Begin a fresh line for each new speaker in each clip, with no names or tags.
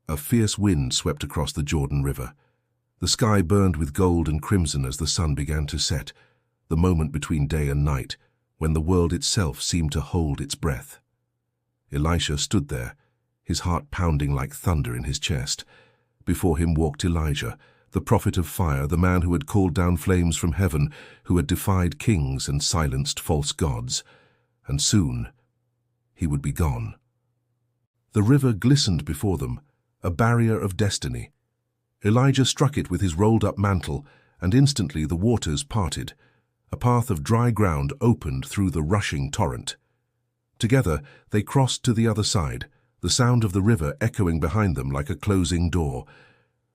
A fierce wind swept across the Jordan River. The sky burned with gold and crimson as the sun began to set, the moment between day and night, when the world itself seemed to hold its breath. Elisha stood there, his heart pounding like thunder in his chest. Before him walked Elijah, the prophet of fire, the man who had called down flames from heaven, who had defied kings and silenced false gods. And soon he would be gone. The river glistened before them, a barrier of destiny. Elijah struck it with his rolled-up mantle, and instantly the waters parted. A path of dry ground opened through the rushing torrent. Together they crossed to the other side, the sound of the river echoing behind them like a closing door.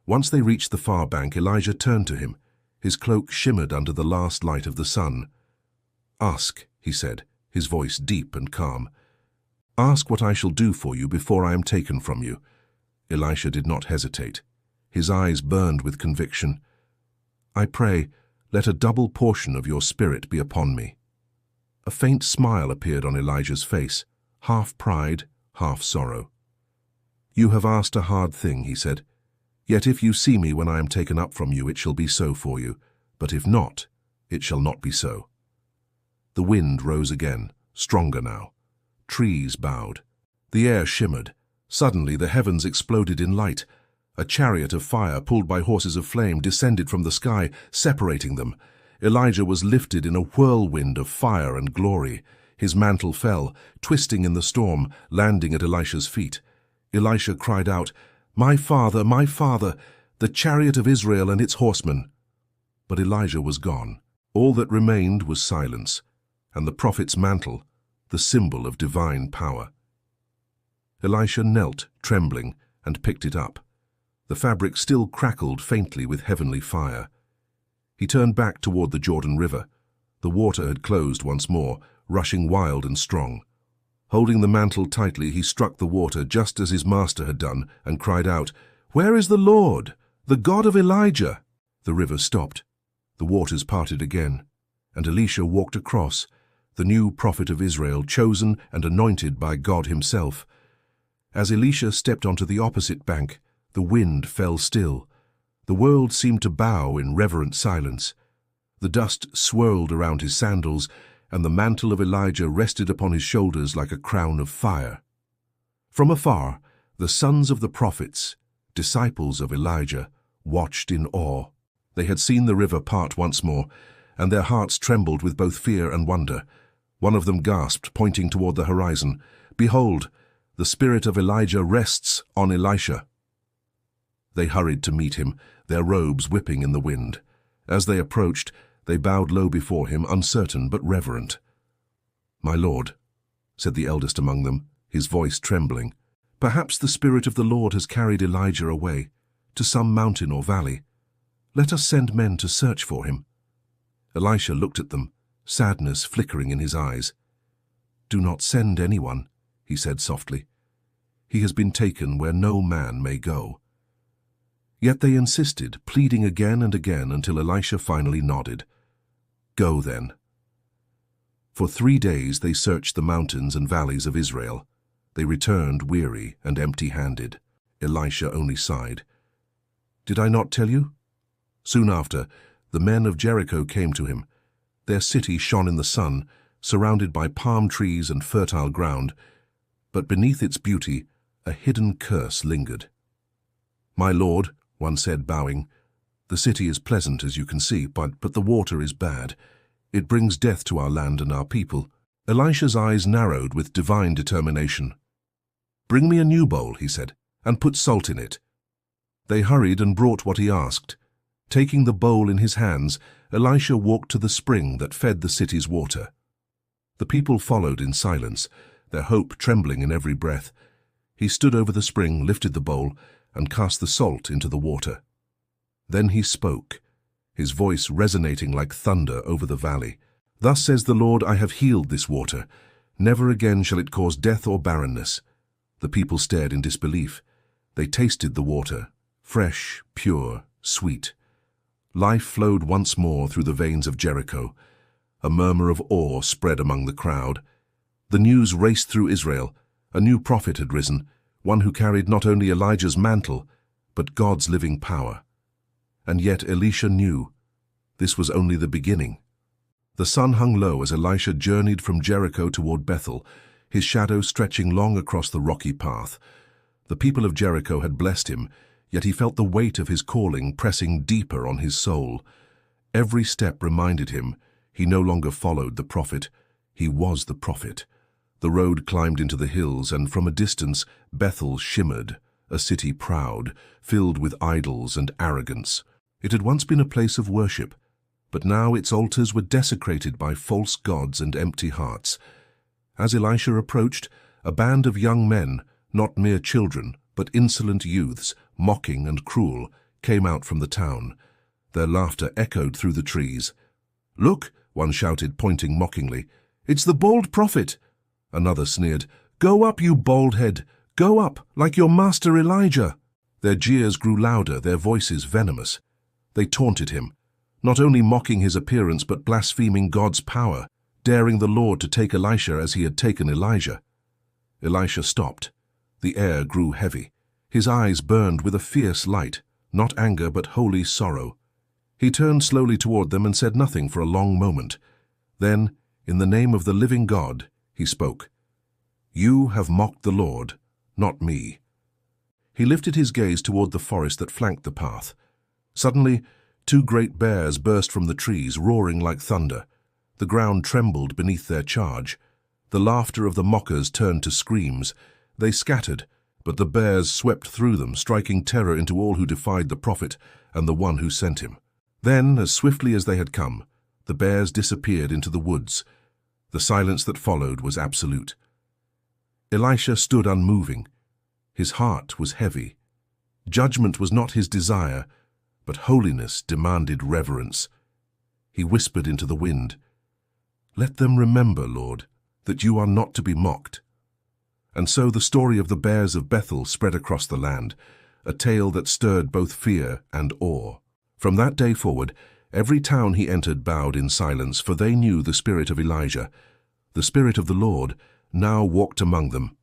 Once they reached the far bank, Elijah turned to him. His cloak shimmered under the last light of the sun. "Ask," he said, his voice deep and calm. "Ask what I shall do for you before I am taken from you." Elisha did not hesitate. His eyes burned with conviction. "I pray, let a double portion of your spirit be upon me." A faint smile appeared on Elijah's face, half pride, half sorrow. "You have asked a hard thing," he said. "Yet if you see me when I am taken up from you, it shall be so for you. But if not, it shall not be so." The wind rose again, stronger now. Trees bowed. The air shimmered. Suddenly the heavens exploded in light. A chariot of fire, pulled by horses of flame, descended from the sky, separating them. Elijah was lifted in a whirlwind of fire and glory. His mantle fell, twisting in the storm, landing at Elisha's feet. Elisha cried out, my father, the chariot of Israel and its horsemen." But Elijah was gone. All that remained was silence, and the prophet's mantle, the symbol of divine power. Elisha knelt, trembling, and picked it up. The fabric still crackled faintly with heavenly fire. He turned back toward the Jordan River. The water had closed once more, rushing wild and strong. Holding the mantle tightly, he struck the water just as his master had done and cried out, "Where is the Lord, the God of Elijah?" The river stopped. The waters parted again, and Elisha walked across, the new prophet of Israel, chosen and anointed by God himself. As Elisha stepped onto the opposite bank, the wind fell still. The world seemed to bow in reverent silence. The dust swirled around his sandals, and the mantle of Elijah rested upon his shoulders like a crown of fire. From afar, the sons of the prophets, disciples of Elijah, watched in awe. They had seen the river part once more, and their hearts trembled with both fear and wonder. One of them gasped, pointing toward the horizon, "Behold, the spirit of Elijah rests on Elisha." They hurried to meet him, their robes whipping in the wind. As they approached, they bowed low before him, uncertain but reverent. "My lord," said the eldest among them, his voice trembling, "perhaps the Spirit of the Lord has carried Elijah away, to some mountain or valley. Let us send men to search for him." Elisha looked at them, sadness flickering in his eyes. "Do not send anyone," he said softly. "He has been taken where no man may go." Yet they insisted, pleading again and again until Elisha finally nodded. "Go then." For 3 days they searched the mountains and valleys of Israel. They returned weary and empty-handed. Elisha only sighed. "Did I not tell you?" Soon after, the men of Jericho came to him. Their city shone in the sun, surrounded by palm trees and fertile ground, but beneath its beauty, a hidden curse lingered. "My lord," one said, bowing, "the city is pleasant, as you can see, but the water is bad. It brings death to our land and our people." Elisha's eyes narrowed with divine determination. "Bring me a new bowl," he said, "and put salt in it." They hurried and brought what he asked. Taking the bowl in his hands, Elisha walked to the spring that fed the city's water. The people followed in silence, their hope trembling in every breath. He stood over the spring, lifted the bowl, and cast the salt into the water. Then he spoke, his voice resonating like thunder over the valley. "Thus says the Lord, I have healed this water. Never again shall it cause death or barrenness." The people stared in disbelief. They tasted the water, fresh, pure, sweet. Life flowed once more through the veins of Jericho. A murmur of awe spread among the crowd. The news raced through Israel. A new prophet had risen, one who carried not only Elijah's mantle, but God's living power. And yet Elisha knew this was only the beginning. The sun hung low as Elisha journeyed from Jericho toward Bethel, his shadow stretching long across the rocky path. The people of Jericho had blessed him, yet he felt the weight of his calling pressing deeper on his soul. Every step reminded him he no longer followed the prophet, he was the prophet. The road climbed into the hills, and from a distance Bethel shimmered, a city proud, filled with idols and arrogance. It had once been a place of worship, but now its altars were desecrated by false gods and empty hearts. As Elisha approached, a band of young men, not mere children, but insolent youths, mocking and cruel, came out from the town. Their laughter echoed through the trees. "Look," one shouted, pointing mockingly, "it's the bald prophet." Another sneered, "Go up, you bald head! Go up, like your master Elijah!" Their jeers grew louder, their voices venomous. They taunted him, not only mocking his appearance but blaspheming God's power, daring the Lord to take Elisha as he had taken Elijah. Elisha stopped. The air grew heavy. His eyes burned with a fierce light, not anger but holy sorrow. He turned slowly toward them and said nothing for a long moment. Then, in the name of the living God, he spoke. "You have mocked the Lord, not me." He lifted his gaze toward the forest that flanked the path. Suddenly, two great bears burst from the trees, roaring like thunder. The ground trembled beneath their charge. The laughter of the mockers turned to screams. They scattered, but the bears swept through them, striking terror into all who defied the prophet and the one who sent him. Then, as swiftly as they had come, the bears disappeared into the woods. The silence that followed was absolute. Elisha stood unmoving. His heart was heavy. Judgment was not his desire, but holiness demanded reverence. He whispered into the wind, "Let them remember, Lord, that you are not to be mocked." And so the story of the bears of Bethel spread across the land, a tale that stirred both fear and awe. From that day forward, every town he entered bowed in silence, for they knew the spirit of Elijah. The Spirit of the Lord now walked among them.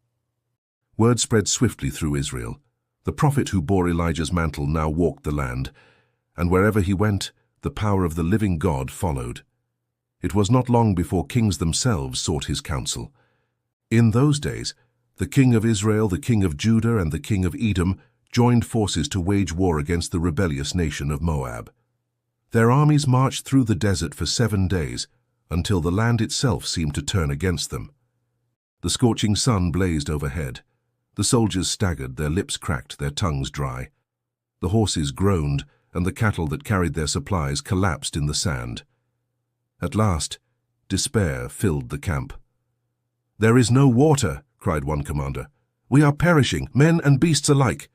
Word spread swiftly through Israel. The prophet who bore Elijah's mantle now walked the land, and wherever he went, the power of the living God followed. It was not long before kings themselves sought his counsel. In those days, the king of Israel, the king of Judah, and the king of Edom joined forces to wage war against the rebellious nation of Moab. Their armies marched through the desert for 7 days, until the land itself seemed to turn against them. The scorching sun blazed overhead. The soldiers staggered, their lips cracked, their tongues dry. The horses groaned, and the cattle that carried their supplies collapsed in the sand. At last, despair filled the camp. "There is no water," cried one commander. "We are perishing, men and beasts alike."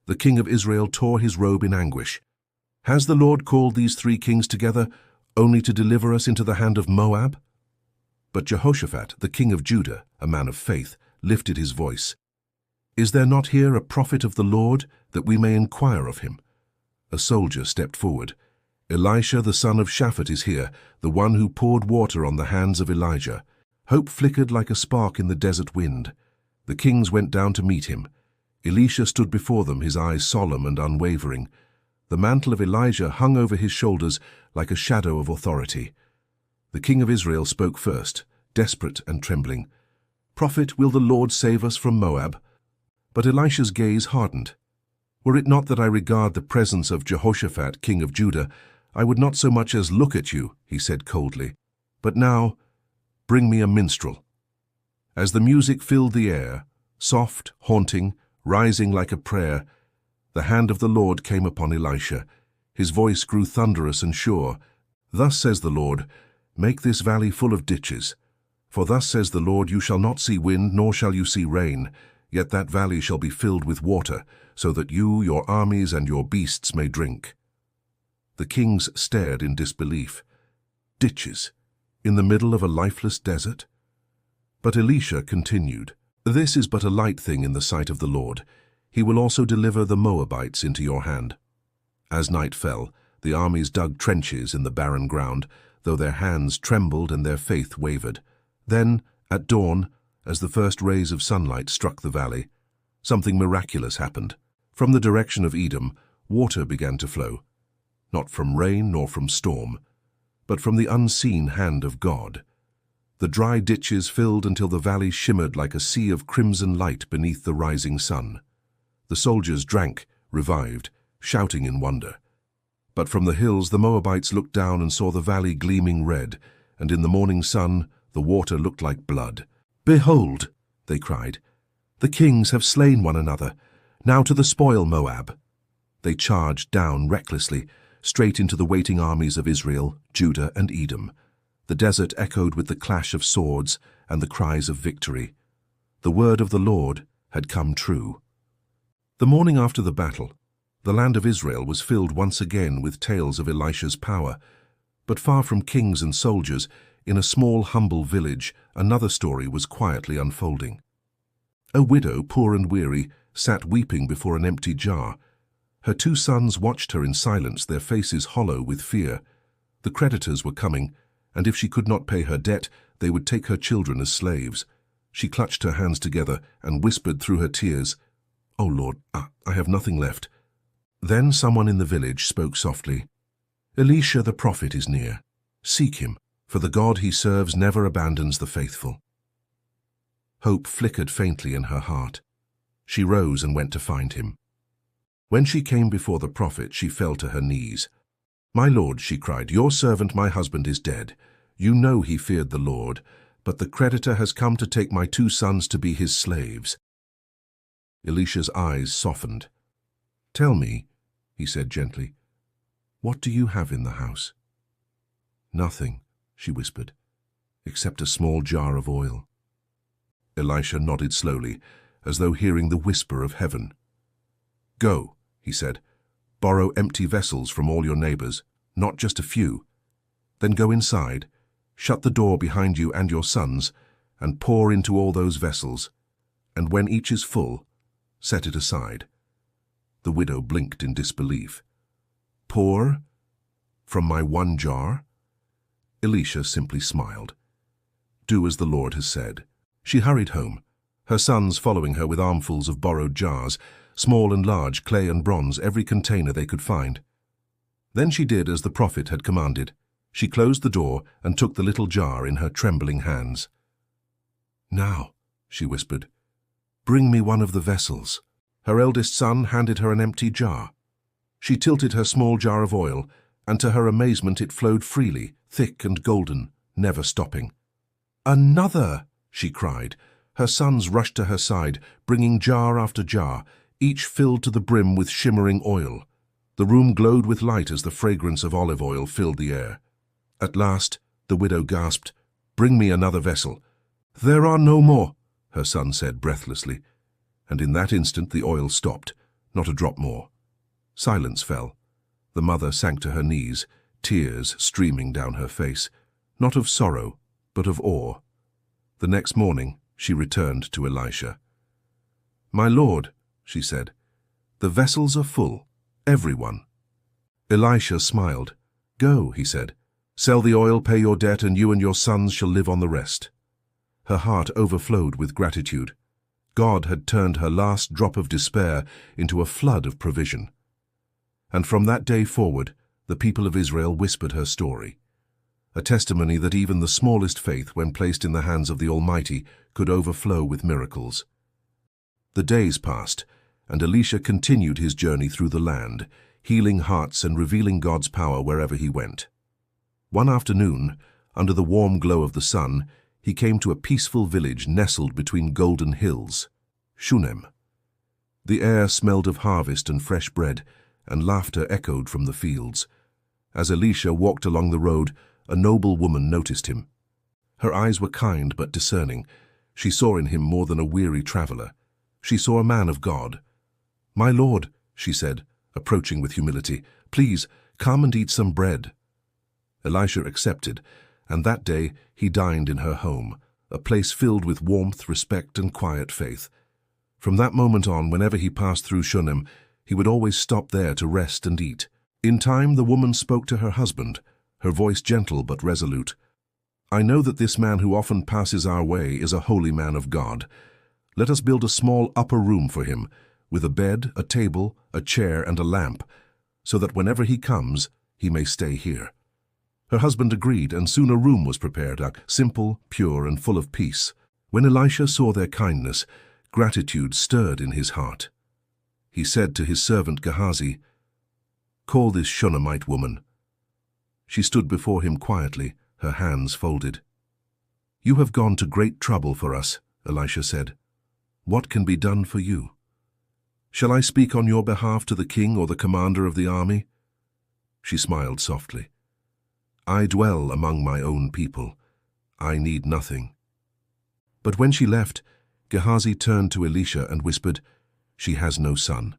The king of Israel tore his robe in anguish. "Has the Lord called these 3 kings together only to deliver us into the hand of Moab?" But Jehoshaphat, the king of Judah, a man of faith, lifted his voice. "Is there not here a prophet of the Lord, that we may inquire of him?" A soldier stepped forward. "Elisha the son of Shaphat is here, the one who poured water on the hands of Elijah." Hope flickered like a spark in the desert wind. The kings went down to meet him. Elisha stood before them, his eyes solemn and unwavering. The mantle of Elijah hung over his shoulders like a shadow of authority. The king of Israel spoke first, desperate and trembling. "Prophet, will the Lord save us from Moab?" But Elisha's gaze hardened. "Were it not that I regard the presence of Jehoshaphat, king of Judah, I would not so much as look at you," he said coldly. "But now, bring me a minstrel." As the music filled the air, soft, haunting, rising like a prayer, the hand of the Lord came upon Elisha. His voice grew thunderous and sure. "Thus says the Lord, make this valley full of ditches. For thus says the Lord, you shall not see wind, nor shall you see rain, yet that valley shall be filled with water, so that you, your armies, and your beasts may drink." The kings stared in disbelief. Ditches, in the middle of a lifeless desert? But Elisha continued, "This is but a light thing in the sight of the Lord. He will also deliver the Moabites into your hand." As night fell, the armies dug trenches in the barren ground, though their hands trembled and their faith wavered. Then, at dawn, as the first rays of sunlight struck the valley, something miraculous happened. From the direction of Edom, water began to flow, not from rain nor from storm, but from the unseen hand of God. The dry ditches filled until the valley shimmered like a sea of crimson light beneath the rising sun. The soldiers drank, revived, shouting in wonder. But from the hills the Moabites looked down and saw the valley gleaming red, and in the morning sun the water looked like blood. "Behold," they cried, "the kings have slain one another. Now to the spoil, Moab." They charged down recklessly, straight into the waiting armies of Israel, Judah, and Edom. The desert echoed with the clash of swords and the cries of victory. The word of the Lord had come true. The morning after the battle, the land of Israel was filled once again with tales of Elisha's power. But far from kings and soldiers, in a small, humble village, another story was quietly unfolding. A widow, poor and weary, sat weeping before an empty jar. Her 2 sons watched her in silence, their faces hollow with fear. The creditors were coming, and if she could not pay her debt, they would take her children as slaves. She clutched her hands together and whispered through her tears, "Oh Lord, I have nothing left." Then someone in the village spoke softly, "Elisha the prophet is near. Seek him, for the God he serves never abandons the faithful." Hope flickered faintly in her heart. She rose and went to find him. When she came before the prophet, she fell to her knees. "My lord," she cried, "your servant, my husband, is dead. You know he feared the Lord, but the creditor has come to take my 2 sons to be his slaves." Elisha's eyes softened. "Tell me," he said gently, "what do you have in the house?" "Nothing," she whispered, "except a small jar of oil." Elisha nodded slowly, as though hearing the whisper of heaven. "Go," he said, "borrow empty vessels from all your neighbors, not just a few. Then go inside, shut the door behind you and your sons, and pour into all those vessels, and when each is full, set it aside." The widow blinked in disbelief. "Pour? From my 1 jar?" Elisha simply smiled. "Do as the Lord has said." She hurried home, her sons following her with armfuls of borrowed jars, small and large, clay and bronze, every container they could find. Then she did as the prophet had commanded. She closed the door and took the little jar in her trembling hands. "Now," she whispered, "bring me one of the vessels." Her eldest son handed her an empty jar. She tilted her small jar of oil, and to her amazement it flowed freely, thick and golden, never stopping. "Another!" she cried. Her sons rushed to her side, bringing jar after jar, each filled to the brim with shimmering oil. The room glowed with light as the fragrance of olive oil filled the air. At last, the widow gasped, "Bring me another vessel." "There are no more," her son said breathlessly. And in that instant the oil stopped, not a drop more. Silence fell. The mother sank to her knees, tears streaming down her face, not of sorrow, but of awe. The next morning, she returned to Elisha. "My lord," she said, "the vessels are full, every one." Elisha smiled. "Go," he said. "Sell the oil, pay your debt, and you and your sons shall live on the rest." Her heart overflowed with gratitude. God had turned her last drop of despair into a flood of provision. And from that day forward, the people of Israel whispered her story, a testimony that even the smallest faith, when placed in the hands of the Almighty, could overflow with miracles. The days passed, and Elisha continued his journey through the land, healing hearts and revealing God's power wherever he went. One afternoon, under the warm glow of the sun, he came to a peaceful village nestled between golden hills, Shunem. The air smelled of harvest and fresh bread, and laughter echoed from the fields. As Elisha walked along the road, a noble woman noticed him. Her eyes were kind but discerning. She saw in him more than a weary traveler. She saw a man of God. "My lord," she said, approaching with humility, "please come and eat some bread." Elisha accepted, and that day he dined in her home, a place filled with warmth, respect, and quiet faith. From that moment on, whenever he passed through Shunem, he would always stop there to rest and eat. In time, the woman spoke to her husband, her voice gentle but resolute. "I know that this man who often passes our way is a holy man of God. Let us build a small upper room for him, with a bed, a table, a chair, and a lamp, so that whenever he comes, he may stay here." Her husband agreed, and soon a room was prepared, simple, pure, and full of peace. When Elisha saw their kindness, gratitude stirred in his heart. He said to his servant Gehazi, "Call this Shunammite woman." She stood before him quietly, her hands folded. "You have gone to great trouble for us," Elisha said. "What can be done for you? Shall I speak on your behalf to the king or the commander of the army?" She smiled softly. "I dwell among my own people. I need nothing." But when she left, Gehazi turned to Elisha and whispered, "She has no son,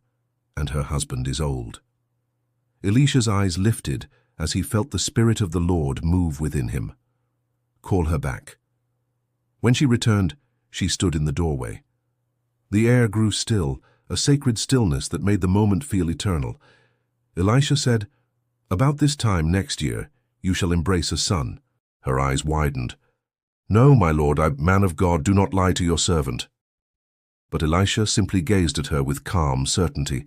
and her husband is old." Elisha's eyes lifted as he felt the Spirit of the Lord move within him. "Call her back." When she returned, she stood in the doorway. The air grew still, a sacred stillness that made the moment feel eternal. Elisha said, "About this time next year, you shall embrace a son." Her eyes widened. "No, my lord, man of God, do not lie to your servant." But Elisha simply gazed at her with calm certainty.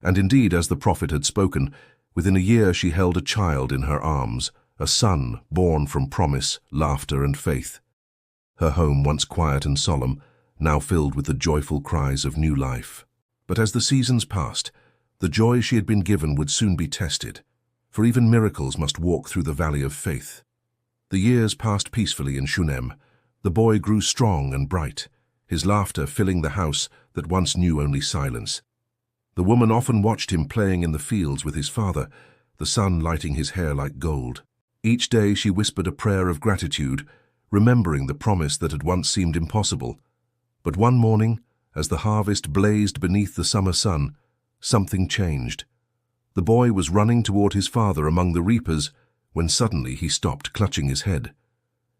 And indeed, as the prophet had spoken, within a year she held a child in her arms, a son born from promise, laughter, and faith. Her home, once quiet and solemn, now filled with the joyful cries of new life. But as the seasons passed, the joy she had been given would soon be tested, for even miracles must walk through the valley of faith. The years passed peacefully in Shunem. The boy grew strong and bright, his laughter filling the house that once knew only silence. The woman often watched him playing in the fields with his father, the sun lighting his hair like gold. Each day she whispered a prayer of gratitude, remembering the promise that had once seemed impossible. But one morning, as the harvest blazed beneath the summer sun, something changed. The boy was running toward his father among the reapers when suddenly he stopped, clutching his head.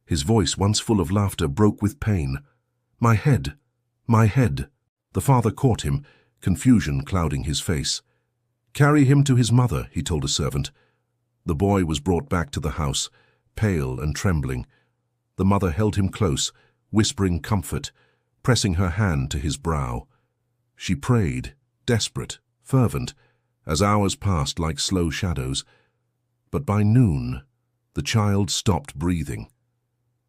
His voice, once full of laughter, broke with pain. "My head! My head!" The father caught him, confusion clouding his face. "Carry him to his mother," he told a servant. The boy was brought back to the house, pale and trembling. The mother held him close, whispering comfort, pressing her hand to his brow. She prayed, desperate, fervent, as hours passed like slow shadows. But by noon, the child stopped breathing.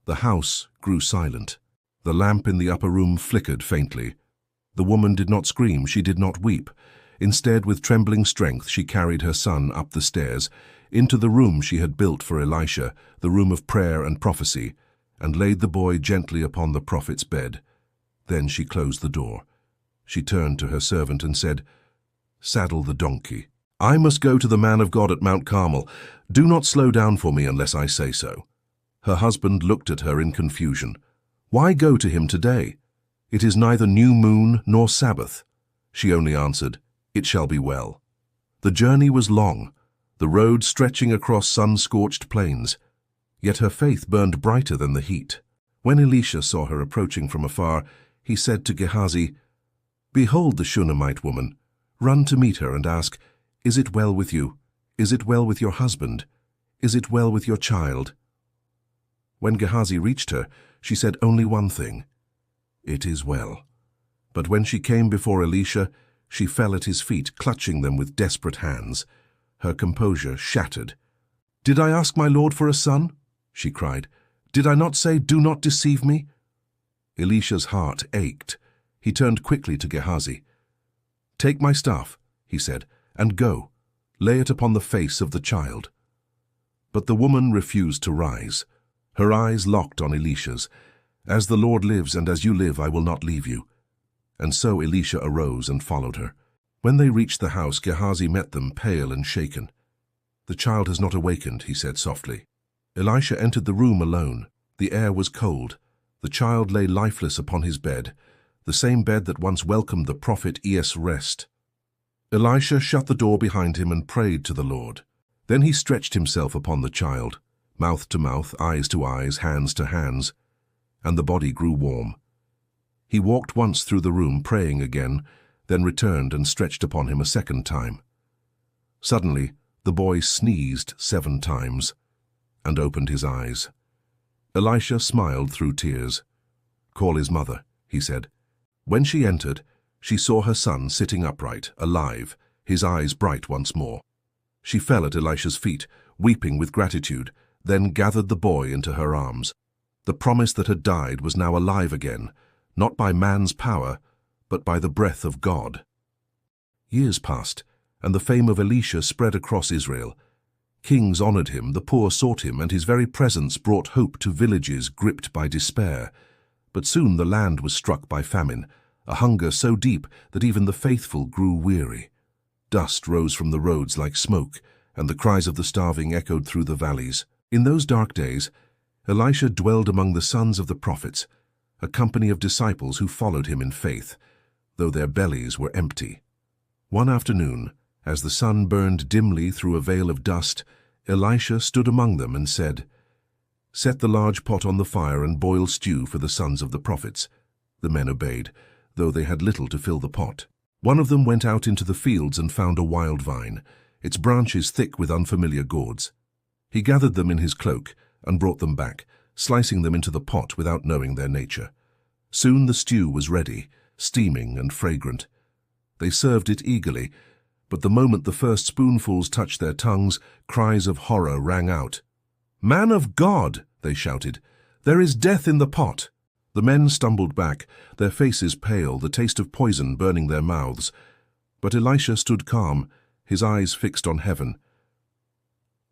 The house grew silent. The lamp in the upper room flickered faintly. The woman did not scream, she did not weep. Instead, with trembling strength, she carried her son up the stairs, into the room she had built for Elisha, the room of prayer and prophecy, and laid the boy gently upon the prophet's bed. Then she closed the door. She turned to her servant and said, "Saddle the donkey. I must go to the man of God at Mount Carmel. Do not slow down for me unless I say so." Her husband looked at her in confusion. "Why go to him today? It is neither new moon nor Sabbath." She only answered, "It shall be well." The journey was long, the road stretching across sun-scorched plains. Yet her faith burned brighter than the heat. When Elisha saw her approaching from afar, he said to Gehazi, "Behold the Shunammite woman. Run to meet her and ask, 'Is it well with you? Is it well with your husband? Is it well with your child?'" When Gehazi reached her, she said only one thing, "It is well." But when she came before Elisha, she fell at his feet, clutching them with desperate hands. Her composure shattered. "Did I ask my lord for a son?" she cried. "Did I not say, 'Do not deceive me'?" Elisha's heart ached. He turned quickly to Gehazi. "Take my staff," he said, "and go. Lay it upon the face of the child." But the woman refused to rise. Her eyes locked on Elisha's. "As the Lord lives and as you live, I will not leave you." And so Elisha arose and followed her. When they reached the house, Gehazi met them, pale and shaken. "The child has not awakened," he said softly. Elisha entered the room alone. The air was cold. The child lay lifeless upon his bed, the same bed that once welcomed the prophet Elisah's rest. Elisha shut the door behind him and prayed to the Lord. Then he stretched himself upon the child, mouth to mouth, eyes to eyes, hands to hands, and the body grew warm. He walked once through the room, praying again, then returned and stretched upon him a second time. Suddenly, the boy sneezed 7 times and opened his eyes. Elisha smiled through tears. "Call his mother," he said. When she entered, she saw her son sitting upright, alive, his eyes bright once more. She fell at Elisha's feet, weeping with gratitude, then gathered the boy into her arms. The promise that had died was now alive again, not by man's power, but by the breath of God. Years passed, and the fame of Elisha spread across Israel. Kings honored him, the poor sought him, and his very presence brought hope to villages gripped by despair. But soon the land was struck by famine, a hunger so deep that even the faithful grew weary. Dust rose from the roads like smoke, and the cries of the starving echoed through the valleys. In those dark days, Elisha dwelled among the sons of the prophets, a company of disciples who followed him in faith, though their bellies were empty. One afternoon, as the sun burned dimly through a veil of dust, Elisha stood among them and said, "Set the large pot on the fire and boil stew for the sons of the prophets." The men obeyed, though they had little to fill the pot. One of them went out into the fields and found a wild vine, its branches thick with unfamiliar gourds. He gathered them in his cloak and brought them back, slicing them into the pot without knowing their nature. Soon the stew was ready, steaming and fragrant. They served it eagerly, but the moment the first spoonfuls touched their tongues, cries of horror rang out. "Man of God!" they shouted. "There is death in the pot!" The men stumbled back, their faces pale, the taste of poison burning their mouths. But Elisha stood calm, his eyes fixed on heaven.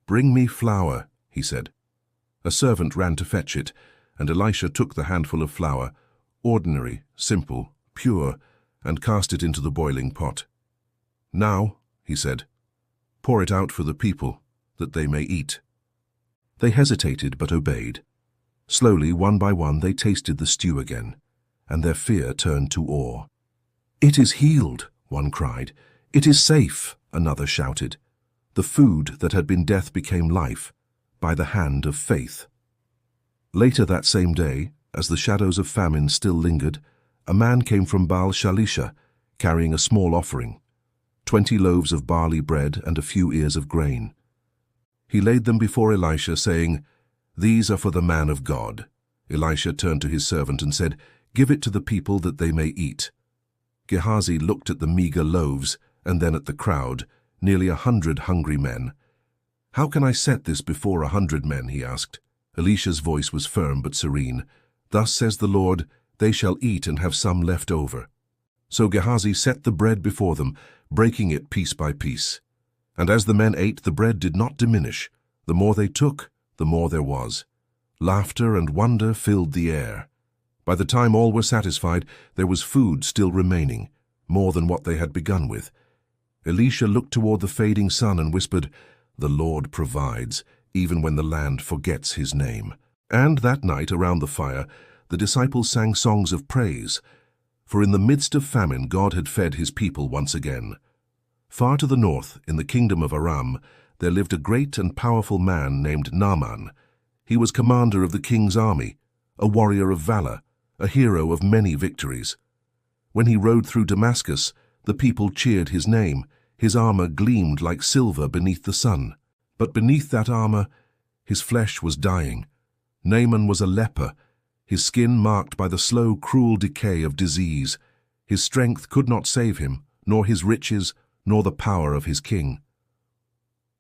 "Bring me flour," he said. A servant ran to fetch it, and Elisha took the handful of flour, ordinary, simple, pure, and cast it into the boiling pot. "Now," he said, "pour it out for the people, that they may eat." They hesitated but obeyed. Slowly, one by one, they tasted the stew again, and their fear turned to awe. "It is healed," one cried. "It is safe," another shouted. The food that had been death became life, by the hand of faith. Later that same day, as the shadows of famine still lingered, a man came from Baal-Shalisha, carrying a small offering, 20 loaves of barley bread and a few ears of grain. He laid them before Elisha, saying, "These are for the man of God." Elisha turned to his servant and said, "Give it to the people that they may eat." Gehazi looked at the meager loaves and then at the crowd, nearly 100 hungry men. "How can I set this before 100 men?" he asked. Elisha's voice was firm but serene. "Thus says the Lord, they shall eat and have some left over." So Gehazi set the bread before them, breaking it piece by piece. And as the men ate, the bread did not diminish. The more they took, the more there was. Laughter and wonder filled the air. By the time all were satisfied, there was food still remaining, more than what they had begun with. Elisha looked toward the fading sun and whispered, "The Lord provides, even when the land forgets his name." And that night, around the fire, the disciples sang songs of praise, for in the midst of famine God had fed his people once again. Far to the north, in the kingdom of Aram, there lived a great and powerful man named Naaman. He was commander of the king's army, a warrior of valor, a hero of many victories. When he rode through Damascus, the people cheered his name. His armor gleamed like silver beneath the sun. But beneath that armor, his flesh was dying. Naaman was a leper, his skin marked by the slow, cruel decay of disease. His strength could not save him, nor his riches, nor the power of his king.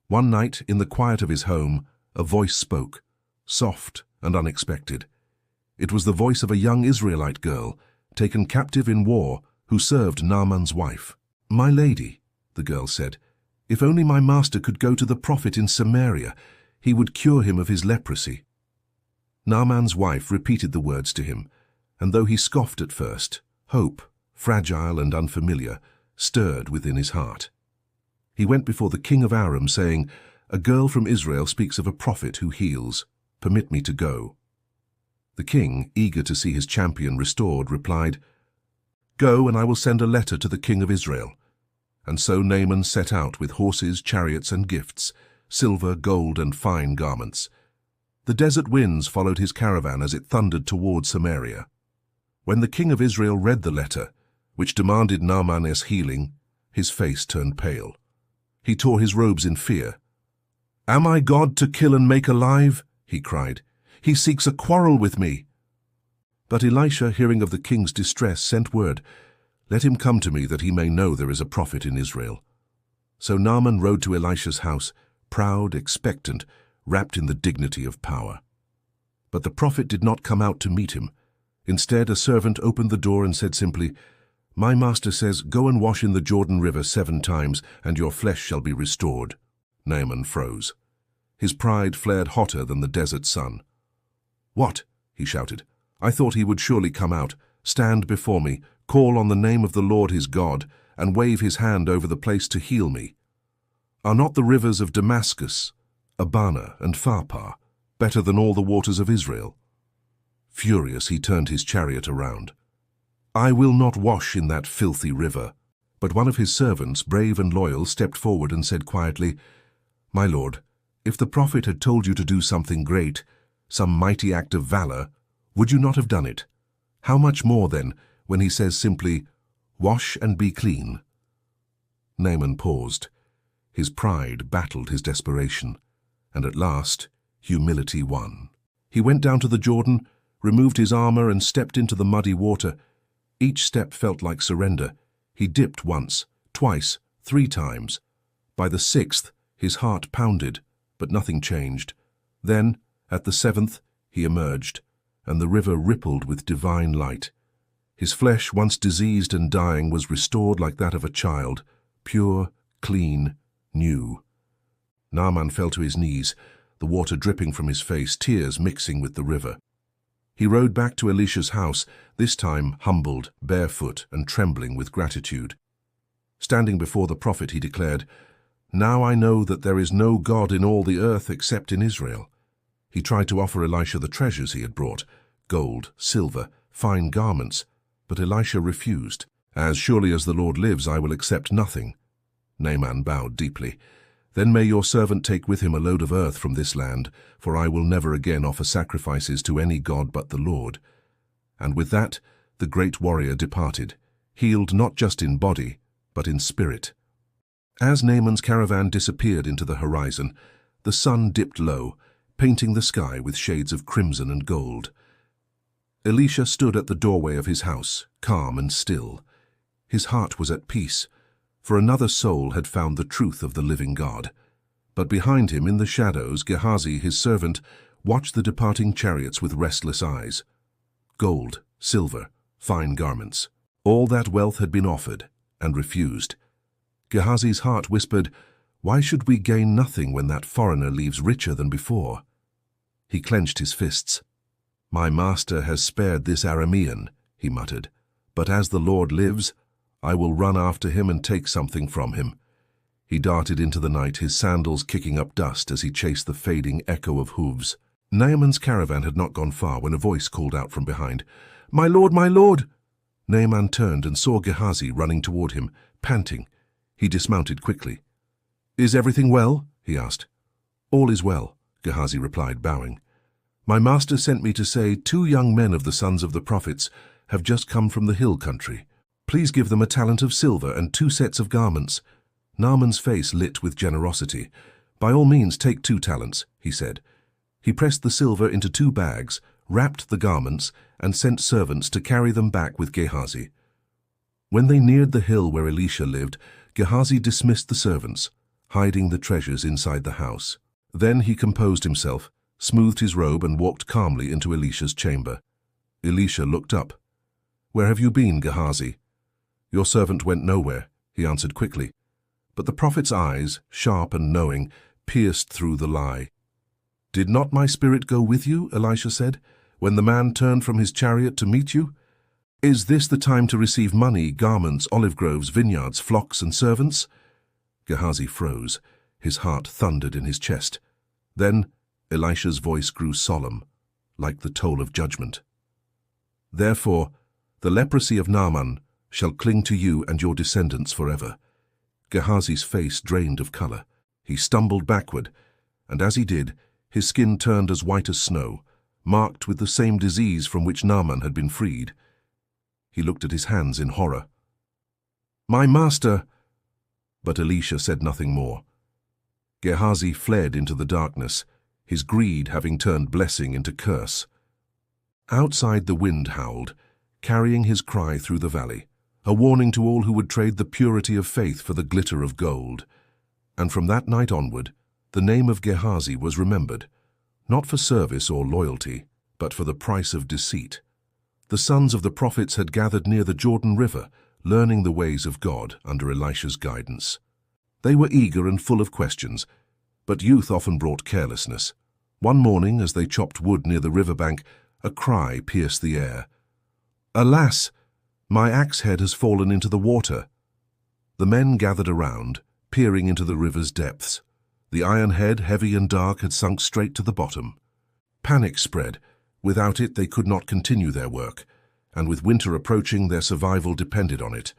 One night, in the quiet of his home, a voice spoke, soft and unexpected. It was the voice of a young Israelite girl, taken captive in war, who served Naaman's wife. "My lady," the girl said, "if only my master could go to the prophet in Samaria, he would cure him of his leprosy." Naaman's wife repeated the words to him, and though he scoffed at first, hope, fragile and unfamiliar, stirred within his heart. He went before the king of Aram, saying, "A girl from Israel speaks of a prophet who heals. Permit me to go." The king, eager to see his champion restored, replied, "Go, and I will send a letter to the king of Israel." And so Naaman set out with horses, chariots, and gifts, silver, gold, and fine garments. The desert winds followed his caravan as it thundered toward Samaria. When the king of Israel read the letter, which demanded Naaman's healing, his face turned pale. He tore his robes in fear. "Am I God to kill and make alive?" he cried. "He seeks a quarrel with me." But Elisha, hearing of the king's distress, sent word, "Let him come to me, that he may know there is a prophet in Israel." So Naaman rode to Elisha's house, proud, expectant, wrapped in the dignity of power. But the prophet did not come out to meet him. Instead, a servant opened the door and said simply, "My master says, go and wash in the Jordan River 7 times, and your flesh shall be restored." Naaman froze. His pride flared hotter than the desert sun. "What?" he shouted. "I thought he would surely come out, stand before me, call on the name of the Lord his God, and wave his hand over the place to heal me. Are not the rivers of Damascus, Abana and Pharpar, better than all the waters of Israel?" Furious, he turned his chariot around. "I will not wash in that filthy river." But one of his servants, brave and loyal, stepped forward and said quietly, "My lord, if the prophet had told you to do something great, some mighty act of valor, would you not have done it? How much more, then, when he says simply, 'Wash and be clean'?" Naaman paused. His pride battled his desperation, and at last humility won. He went down to the Jordan, removed his armor, and stepped into the muddy water. Each step felt like surrender. He dipped once, twice, 3 times. By the 6th, his heart pounded, but nothing changed. Then, at the 7th, he emerged, and the river rippled with divine light. His flesh, once diseased and dying, was restored like that of a child, pure, clean, new. Naaman fell to his knees, the water dripping from his face, tears mixing with the river. He rode back to Elisha's house, this time humbled, barefoot, and trembling with gratitude. Standing before the prophet, he declared, "Now I know that there is no God in all the earth except in Israel." He tried to offer Elisha the treasures he had brought, gold, silver, fine garments, but Elisha refused. "As surely as the Lord lives, I will accept nothing." Naaman bowed deeply. "Then may your servant take with him a load of earth from this land, for I will never again offer sacrifices to any god but the Lord." And with that, the great warrior departed, healed not just in body, but in spirit. As Naaman's caravan disappeared into the horizon, the sun dipped low, painting the sky with shades of crimson and gold. Elisha stood at the doorway of his house, calm and still. His heart was at peace, for another soul had found the truth of the living God. But behind him, in the shadows, Gehazi, his servant, watched the departing chariots with restless eyes. Gold, silver, fine garments. All that wealth had been offered, and refused. Gehazi's heart whispered, "Why should we gain nothing when that foreigner leaves richer than before?" He clenched his fists. "My master has spared this Aramean," he muttered, "but as the Lord lives, I will run after him and take something from him." He darted into the night, his sandals kicking up dust as he chased the fading echo of hooves. Naaman's caravan had not gone far when a voice called out from behind, "My lord, my lord!" Naaman turned and saw Gehazi running toward him, panting. He dismounted quickly. "Is everything well?" he asked. "All is well," Gehazi replied, bowing. "My master sent me to say 2 young men of the sons of the prophets have just come from the hill country. Please give them a talent of silver and 2 sets of garments." Naaman's face lit with generosity. "By all means, take 2 talents, he said. He pressed the silver into 2 bags, wrapped the garments, and sent servants to carry them back with Gehazi. When they neared the hill where Elisha lived, Gehazi dismissed the servants, hiding the treasures inside the house. Then he composed himself, smoothed his robe, and walked calmly into Elisha's chamber. Elisha looked up. "Where have you been, Gehazi?" "Your servant went nowhere," he answered quickly. But the prophet's eyes, sharp and knowing, pierced through the lie. "Did not my spirit go with you," Elisha said, "when the man turned from his chariot to meet you? Is this the time to receive money, garments, olive groves, vineyards, flocks, and servants?" Gehazi froze. His heart thundered in his chest. Then Elisha's voice grew solemn, like the toll of judgment. "Therefore, the leprosy of Naaman shall cling to you and your descendants forever." Gehazi's face drained of color. He stumbled backward, and as he did, his skin turned as white as snow, marked with the same disease from which Naaman had been freed. He looked at his hands in horror. "My master!" But Elisha said nothing more. Gehazi fled into the darkness, his greed having turned blessing into curse. Outside, the wind howled, carrying his cry through the valley, a warning to all who would trade the purity of faith for the glitter of gold. And from that night onward, the name of Gehazi was remembered, not for service or loyalty, but for the price of deceit. The sons of the prophets had gathered near the Jordan River, learning the ways of God under Elisha's guidance. They were eager and full of questions, but youth often brought carelessness. One morning, as they chopped wood near the riverbank, a cry pierced the air. "Alas! My axe head has fallen into the water." The men gathered around, peering into the river's depths. The iron head, heavy and dark, had sunk straight to the bottom. Panic spread. Without it, they could not continue their work, and with winter approaching, their survival depended on it.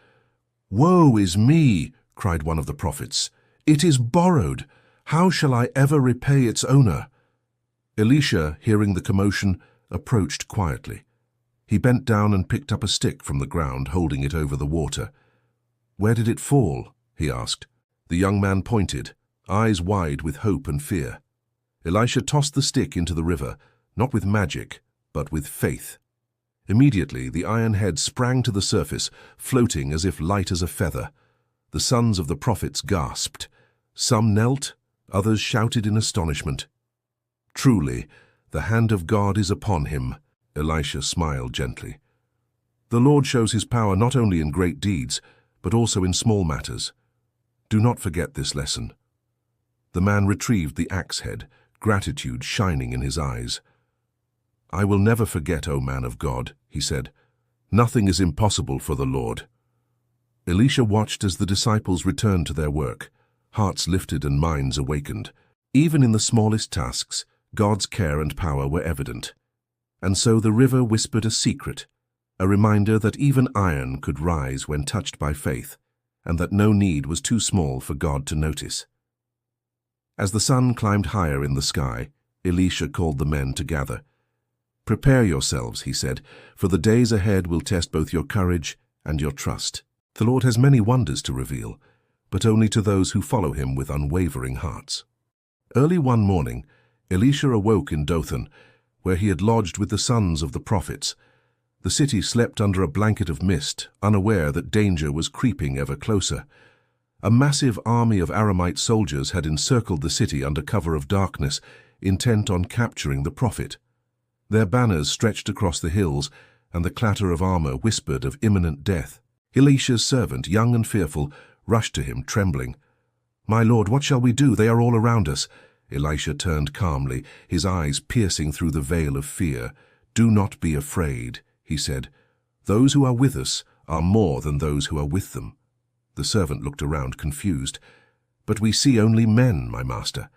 "Woe is me!" cried one of the prophets. "It is borrowed. How shall I ever repay its owner?" Elisha, hearing the commotion, approached quietly. He bent down and picked up a stick from the ground, holding it over the water. "Where did it fall?" he asked. The young man pointed, eyes wide with hope and fear. Elisha tossed the stick into the river, not with magic, but with faith. Immediately, the iron head sprang to the surface, floating as if light as a feather. The sons of the prophets gasped. Some knelt, others shouted in astonishment. "Truly, the hand of God is upon him," Elisha smiled gently. "The Lord shows his power not only in great deeds, but also in small matters. Do not forget this lesson." The man retrieved the axe head, gratitude shining in his eyes. "I will never forget, O man of God," he said. "Nothing is impossible for the Lord." Elisha watched as the disciples returned to their work, hearts lifted and minds awakened. Even in the smallest tasks, God's care and power were evident. And so the river whispered a secret, a reminder that even iron could rise when touched by faith, and that no need was too small for God to notice. As the sun climbed higher in the sky, Elisha called the men to gather. "Prepare yourselves," he said, "for the days ahead will test both your courage and your trust. The Lord has many wonders to reveal, but only to those who follow him with unwavering hearts." Early one morning, Elisha awoke in Dothan, where he had lodged with the sons of the prophets. The city slept under a blanket of mist, unaware that danger was creeping ever closer. A massive army of Aramite soldiers had encircled the city under cover of darkness, intent on capturing the prophet. Their banners stretched across the hills, and the clatter of armor whispered of imminent death. Elisha's servant, young and fearful, rushed to him, trembling. "My lord, what shall we do? They are all around us." Elisha turned calmly, his eyes piercing through the veil of fear. "Do not be afraid," he said. "Those who are with us are more than those who are with them." The servant looked around, confused. "But we see only men, my master.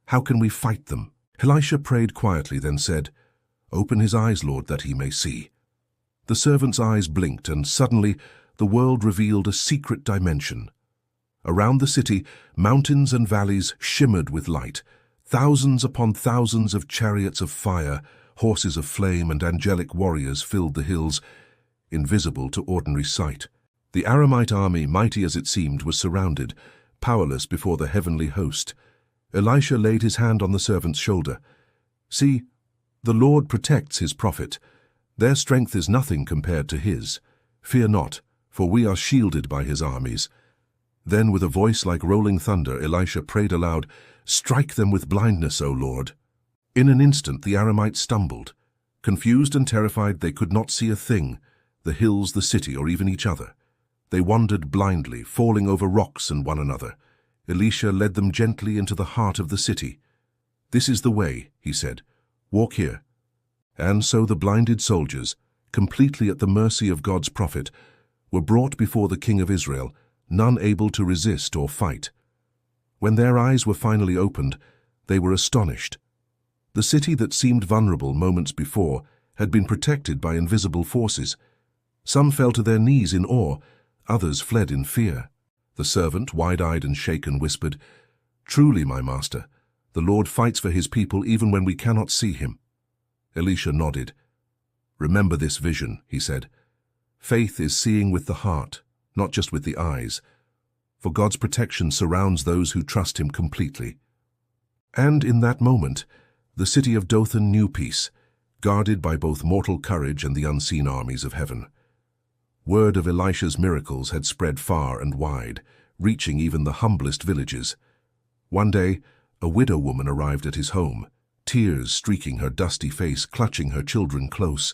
How can we fight them?" Elisha prayed quietly, then said, "Open his eyes, Lord, that he may see." The servant's eyes blinked, and suddenly the world revealed a secret dimension. Around the city, mountains and valleys shimmered with light. Thousands upon thousands of chariots of fire, horses of flame, and angelic warriors filled the hills, invisible to ordinary sight. The Aramite army, mighty as it seemed, was surrounded, powerless before the heavenly host. Elisha laid his hand on the servant's shoulder. "See, the Lord protects his prophet. Their strength is nothing compared to his. Fear not, for we are shielded by his armies." Then, with a voice like rolling thunder, Elisha prayed aloud, "Strike them with blindness, O Lord." In an instant the Aramites stumbled. Confused and terrified, they could not see a thing, the hills, the city, or even each other. They wandered blindly, falling over rocks and one another. Elisha led them gently into the heart of the city. "This is the way," he said. "Walk here." And so the blinded soldiers, completely at the mercy of God's prophet, were brought before the king of Israel, none able to resist or fight. When their eyes were finally opened, they were astonished. The city that seemed vulnerable moments before had been protected by invisible forces. Some fell to their knees in awe, others fled in fear. The servant, wide-eyed and shaken, whispered, "Truly, my master, the Lord fights for his people even when we cannot see him." Elisha nodded. "Remember this vision," he said. "Faith is seeing with the heart, not just with the eyes. For God's protection surrounds those who trust him completely." And in that moment, the city of Dothan knew peace. guarded by both mortal courage and the unseen armies of heaven. Word of Elisha's miracles had spread far and wide, reaching even the humblest villages. One day, a widow woman arrived at his home, tears streaking her dusty face, clutching her children close.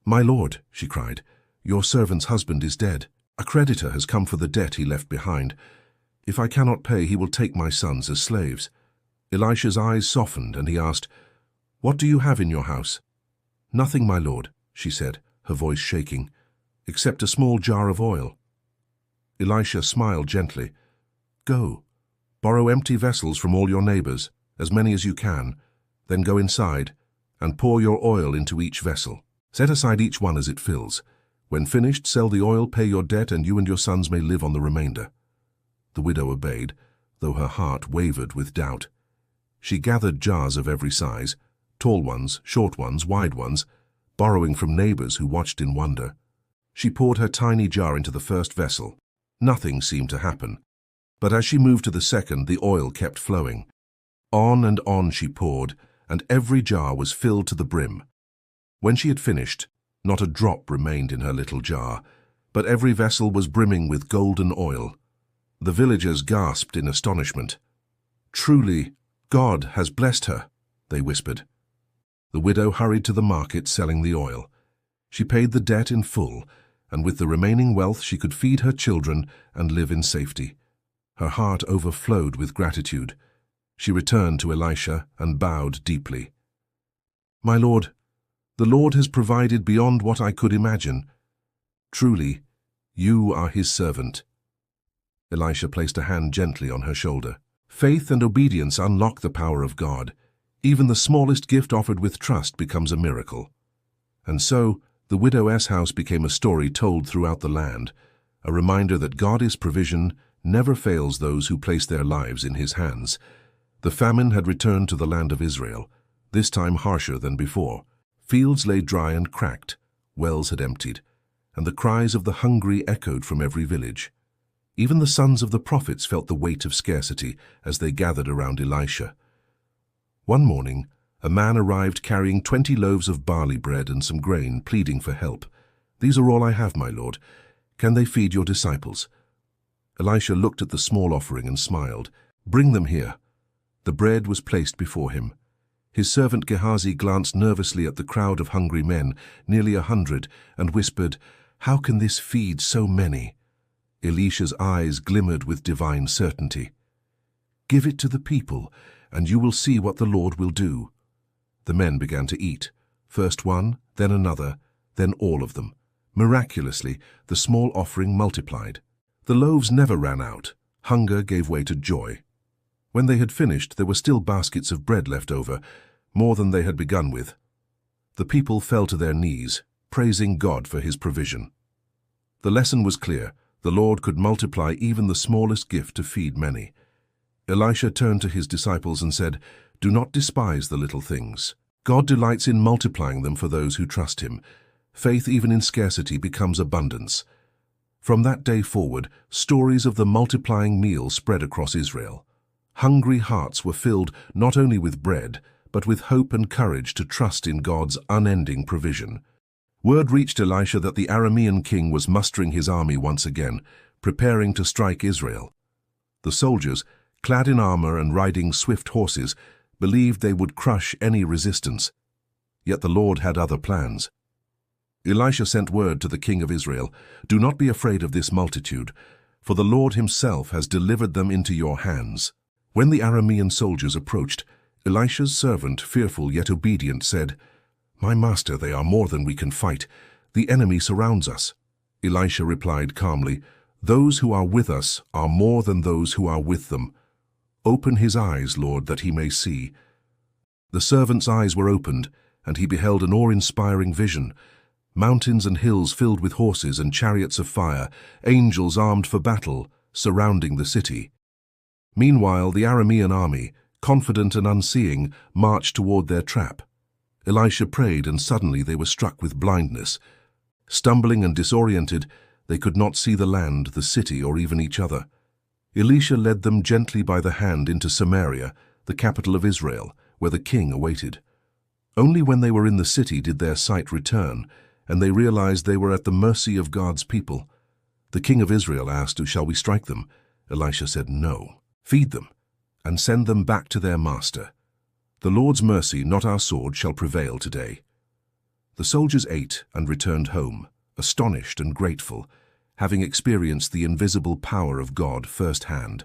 "My lord," she cried, "your servant's husband is dead. A creditor has come for the debt he left behind. If I cannot pay, he will take my sons as slaves." Elisha's eyes softened, and he asked, "What do you have in your house?" "Nothing, my lord," she said, her voice shaking, "except a small jar of oil." Elisha smiled gently. "Go, borrow empty vessels from all your neighbors, as many as you can, then go inside and pour your oil into each vessel. Set aside each one as it fills. When finished, sell the oil, pay your debt, and you and your sons may live on the remainder." The widow obeyed, though her heart wavered with doubt. She gathered jars of every size, tall ones, short ones, wide ones, borrowing from neighbors who watched in wonder. She poured her tiny jar into the first vessel. Nothing seemed to happen. But as she moved to the second, the oil kept flowing. On and on she poured, and every jar was filled to the brim. When she had finished, not a drop remained in her little jar, but every vessel was brimming with golden oil. The villagers gasped in astonishment. "Truly, God has blessed her," they whispered. The widow hurried to the market selling the oil. She paid the debt in full, and with the remaining wealth she could feed her children and live in safety. Her heart overflowed with gratitude. She returned to Elisha and bowed deeply. "My lord, the Lord has provided beyond what I could imagine. Truly, you are his servant." Elisha placed a hand gently on her shoulder. Faith and obedience unlock the power of God. Even the smallest gift offered with trust becomes a miracle. And so, the widow's house became a story told throughout the land, a reminder that God's provision never fails those who place their lives in his hands. The famine had returned to the land of Israel, this time harsher than before. Fields lay dry and cracked, wells had emptied, and the cries of the hungry echoed from every village. Even the sons of the prophets felt the weight of scarcity as they gathered around Elisha. One morning, a man arrived carrying 20 loaves of barley bread and some grain, pleading for help. "These are all I have, my lord. Can they feed your disciples?" Elisha looked at the small offering and smiled. "Bring them here." The bread was placed before him. His servant Gehazi glanced nervously at the crowd of hungry men, nearly 100, and whispered, "How can this feed so many?" Elisha's eyes glimmered with divine certainty. "Give it to the people, and you will see what the Lord will do." The men began to eat, first one, then another, then all of them. Miraculously, the small offering multiplied. The loaves never ran out. Hunger gave way to joy. When they had finished, there were still baskets of bread left over, more than they had begun with. The people fell to their knees, praising God for his provision. The lesson was clear. The Lord could multiply even the smallest gift to feed many. Elisha turned to his disciples and said, "Do not despise the little things. God delights in multiplying them for those who trust him. Faith even in scarcity becomes abundance." From that day forward, stories of the multiplying meal spread across Israel. Hungry hearts were filled not only with bread, but with hope and courage to trust in God's unending provision. Word reached Elisha that the Aramean king was mustering his army once again, preparing to strike Israel. The soldiers, clad in armor and riding swift horses, believed they would crush any resistance. Yet the Lord had other plans. Elisha sent word to the king of Israel, "Do not be afraid of this multitude, for the Lord himself has delivered them into your hands." When the Aramean soldiers approached, Elisha's servant, fearful yet obedient, said, "My master, they are more than we can fight. The enemy surrounds us." Elisha replied calmly, "Those who are with us are more than those who are with them. Open his eyes, Lord, that he may see." The servant's eyes were opened, and he beheld an awe-inspiring vision. Mountains and hills filled with horses and chariots of fire, angels armed for battle, surrounding the city. Meanwhile, the Aramean army, confident and unseeing, marched toward their trap. Elisha prayed, and suddenly they were struck with blindness. Stumbling and disoriented, they could not see the land, the city, or even each other. Elisha led them gently by the hand into Samaria, the capital of Israel, where the king awaited. Only when they were in the city did their sight return, and they realized they were at the mercy of God's people. The king of Israel asked, "Shall we strike them?" Elisha said, "No. Feed them, and send them back to their master. The Lord's mercy, not our sword, shall prevail today." The soldiers ate and returned home, astonished and grateful, having experienced the invisible power of God firsthand.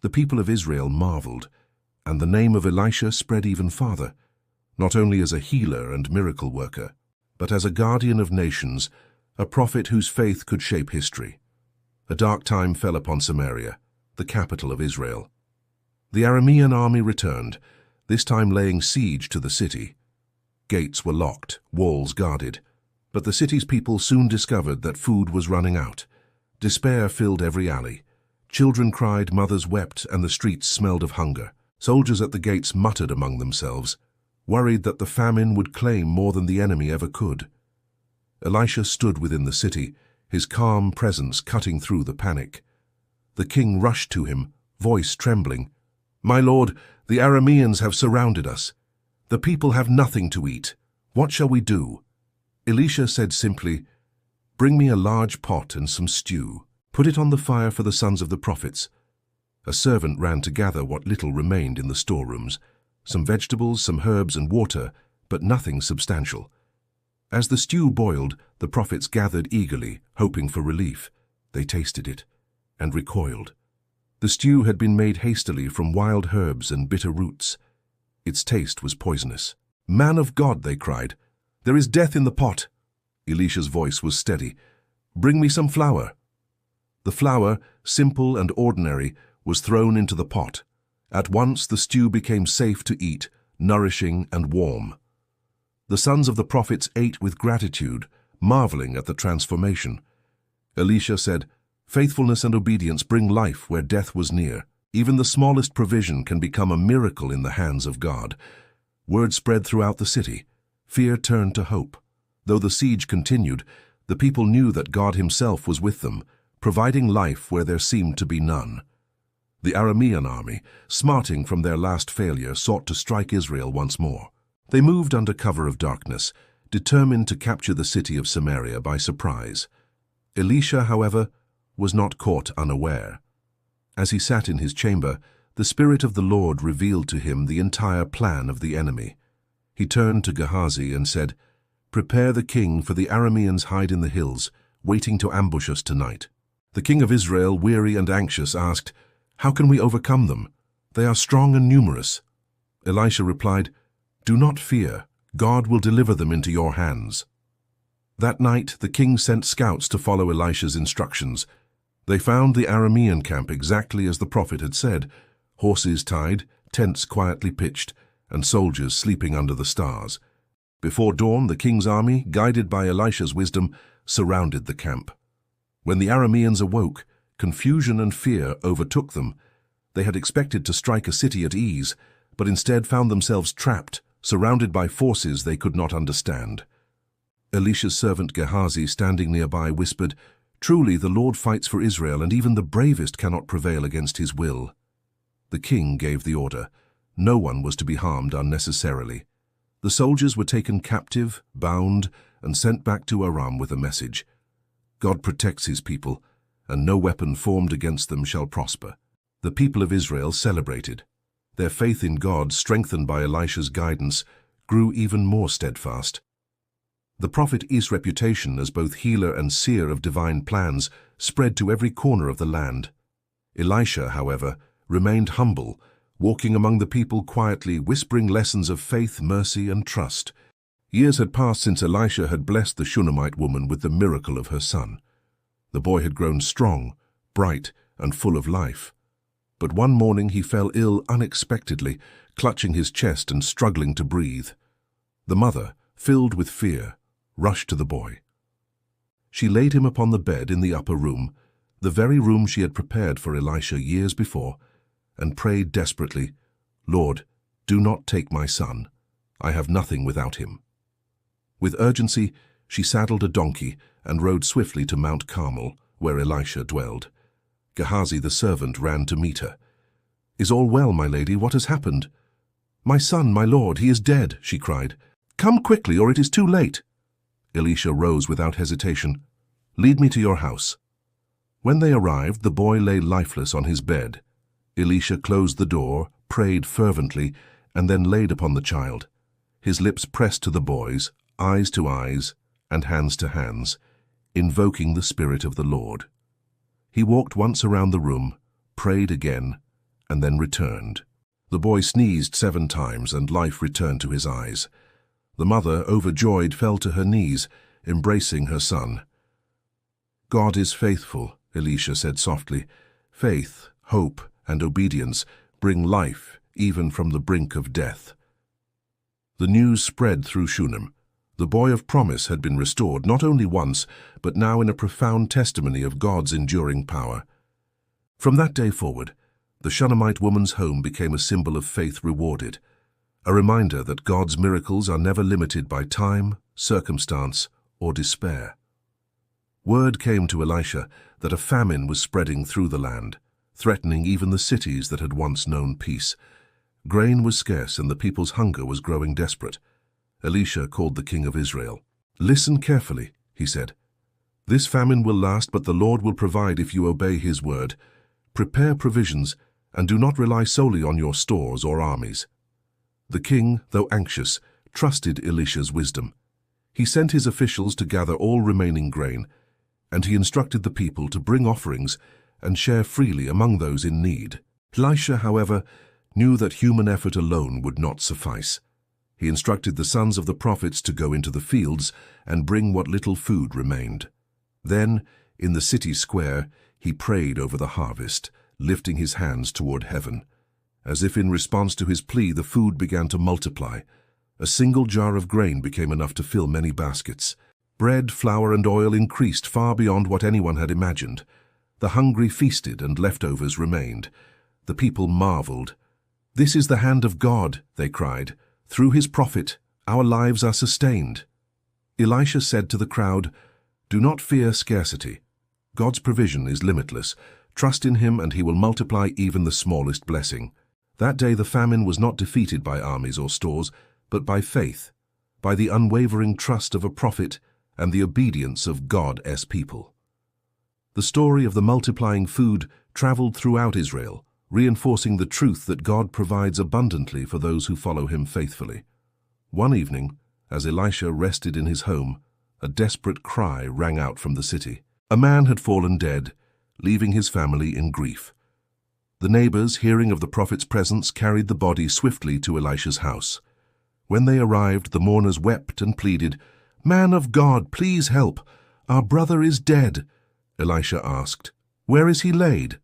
The people of Israel marveled, and the name of Elisha spread even farther, not only as a healer and miracle worker, but as a guardian of nations, a prophet whose faith could shape history. A dark time fell upon Samaria, the capital of Israel. The Aramean army returned, this time laying siege to the city. Gates were locked, walls guarded, but the city's people soon discovered that food was running out. Despair filled every alley. Children cried, mothers wept, and the streets smelled of hunger. Soldiers at the gates muttered among themselves, worried that the famine would claim more than the enemy ever could. Elisha stood within the city, his calm presence cutting through the panic. The king rushed to him, voice trembling. "My lord, the Arameans have surrounded us. The people have nothing to eat. What shall we do?" Elisha said simply, "Bring me a large pot and some stew. Put it on the fire for the sons of the prophets." A servant ran to gather what little remained in the storerooms, some vegetables, some herbs and water, but nothing substantial. As the stew boiled, the prophets gathered eagerly, hoping for relief. They tasted it and recoiled. The stew had been made hastily from wild herbs and bitter roots. Its taste was poisonous. "Man of God," they cried, "there is death in the pot." Elisha's voice was steady. "Bring me some flour." The flour, simple and ordinary, was thrown into the pot. At once the stew became safe to eat, nourishing and warm. The sons of the prophets ate with gratitude, marveling at the transformation. Elisha said, "Faithfulness and obedience bring life where death was near. Even the smallest provision can become a miracle in the hands of God." Word spread throughout the city. Fear turned to hope. Though the siege continued, the people knew that God himself was with them, providing life where there seemed to be none. The Aramean army, smarting from their last failure, sought to strike Israel once more. They moved under cover of darkness, determined to capture the city of Samaria by surprise. Elisha, however, was not caught unaware. As he sat in his chamber, the Spirit of the Lord revealed to him the entire plan of the enemy. He turned to Gehazi and said, "Prepare the king, for the Arameans hide in the hills, waiting to ambush us tonight." The king of Israel, weary and anxious, asked, "How can we overcome them? They are strong and numerous." Elisha replied, "Do not fear. God will deliver them into your hands." That night the king sent scouts to follow Elisha's instructions. They found the Aramean camp exactly as the prophet had said, horses tied, tents quietly pitched, and soldiers sleeping under the stars. Before dawn, the king's army, guided by Elisha's wisdom, surrounded the camp. When the Arameans awoke, confusion and fear overtook them. They had expected to strike a city at ease, but instead found themselves trapped, surrounded by forces they could not understand. Elisha's servant Gehazi, standing nearby, whispered, "Truly the Lord fights for Israel, and even the bravest cannot prevail against his will." The king gave the order. No one was to be harmed unnecessarily. The soldiers were taken captive, bound, and sent back to Aram with a message. God protects his people, and no weapon formed against them shall prosper. The people of Israel celebrated. Their faith in God, strengthened by Elisha's guidance, grew even more steadfast. The prophet Elisha's reputation as both healer and seer of divine plans spread to every corner of the land. Elisha, however, remained humble, walking among the people quietly, whispering lessons of faith, mercy, and trust. Years had passed since Elisha had blessed the Shunammite woman with the miracle of her son. The boy had grown strong, bright, and full of life. But one morning he fell ill unexpectedly, clutching his chest and struggling to breathe. The mother, filled with fear, rushed to the boy. She laid him upon the bed in the upper room, the very room she had prepared for Elisha years before, and prayed desperately, "Lord, do not take my son. I have nothing without him." With urgency, she saddled a donkey and rode swiftly to Mount Carmel, where Elisha dwelled. Gehazi the servant ran to meet her. "Is all well, my lady? What has happened?" "My son, my lord, he is dead," she cried. "Come quickly, or it is too late." Elisha rose without hesitation. "Lead me to your house." When they arrived, the boy lay lifeless on his bed. Elisha closed the door, prayed fervently, and then laid upon the child. His lips pressed to the boy's, eyes to eyes, and hands to hands, invoking the Spirit of the Lord. He walked once around the room, prayed again, and then returned. The boy sneezed 7 times, and life returned to his eyes. The mother, overjoyed, fell to her knees, embracing her son. "God is faithful," Elisha said softly. "Faith, hope, and obedience bring life even from the brink of death." The news spread through Shunem. The boy of promise had been restored not only once, but now in a profound testimony of God's enduring power. From that day forward, the Shunammite woman's home became a symbol of faith rewarded, a reminder that God's miracles are never limited by time, circumstance, or despair. Word came to Elisha that a famine was spreading through the land, threatening even the cities that had once known peace. Grain was scarce and the people's hunger was growing desperate. Elisha called the king of Israel. "Listen carefully," he said. "This famine will last, but the Lord will provide if you obey his word. Prepare provisions, and do not rely solely on your stores or armies." The king, though anxious, trusted Elisha's wisdom. He sent his officials to gather all remaining grain, and he instructed the people to bring offerings and share freely among those in need. Elisha, however, knew that human effort alone would not suffice. He instructed the sons of the prophets to go into the fields and bring what little food remained. Then, in the city square, he prayed over the harvest, lifting his hands toward heaven. As if in response to his plea, the food began to multiply. A single jar of grain became enough to fill many baskets. Bread, flour, and oil increased far beyond what anyone had imagined. The hungry feasted and leftovers remained. The people marveled. "This is the hand of God," they cried. "Through his prophet, our lives are sustained." Elisha said to the crowd, "Do not fear scarcity. God's provision is limitless. Trust in him and he will multiply even the smallest blessing." That day the famine was not defeated by armies or stores, but by faith, by the unwavering trust of a prophet and the obedience of God's people. The story of the multiplying food traveled throughout Israel, reinforcing the truth that God provides abundantly for those who follow him faithfully. One evening, as Elisha rested in his home, a desperate cry rang out from the city. A man had fallen dead, leaving his family in grief. The neighbors, hearing of the prophet's presence, carried the body swiftly to Elisha's house. When they arrived, the mourners wept and pleaded, "Man of God, please help. Our brother is dead." Elisha asked, "Where is he laid?"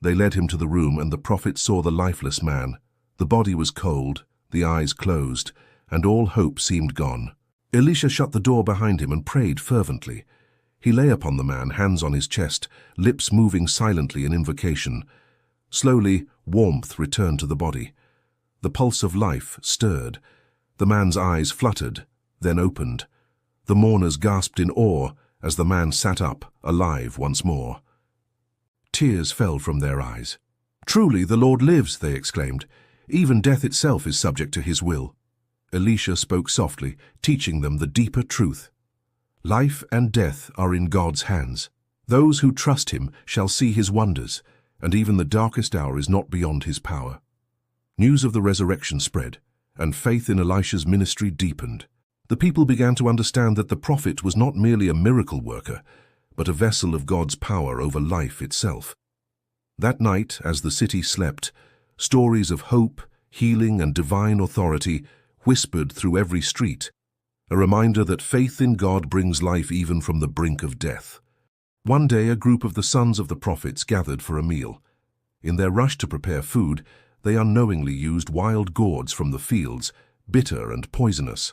They led him to the room, and the prophet saw the lifeless man. The body was cold, the eyes closed, and all hope seemed gone. Elisha shut the door behind him and prayed fervently. He lay upon the man, hands on his chest, lips moving silently in invocation. Slowly, warmth returned to the body. The pulse of life stirred. The man's eyes fluttered, then opened. The mourners gasped in awe as the man sat up, alive once more. Tears fell from their eyes. "Truly the Lord lives," they exclaimed. "Even death itself is subject to his will." Elisha spoke softly, teaching them the deeper truth. Life and death are in God's hands. Those who trust him shall see his wonders, and even the darkest hour is not beyond his power. News of the resurrection spread, and faith in Elisha's ministry deepened. The people began to understand that the prophet was not merely a miracle worker, but a vessel of God's power over life itself. That night, as the city slept, stories of hope, healing, and divine authority whispered through every street, a reminder that faith in God brings life even from the brink of death. One day, a group of the sons of the prophets gathered for a meal. In their rush to prepare food, they unknowingly used wild gourds from the fields, bitter and poisonous.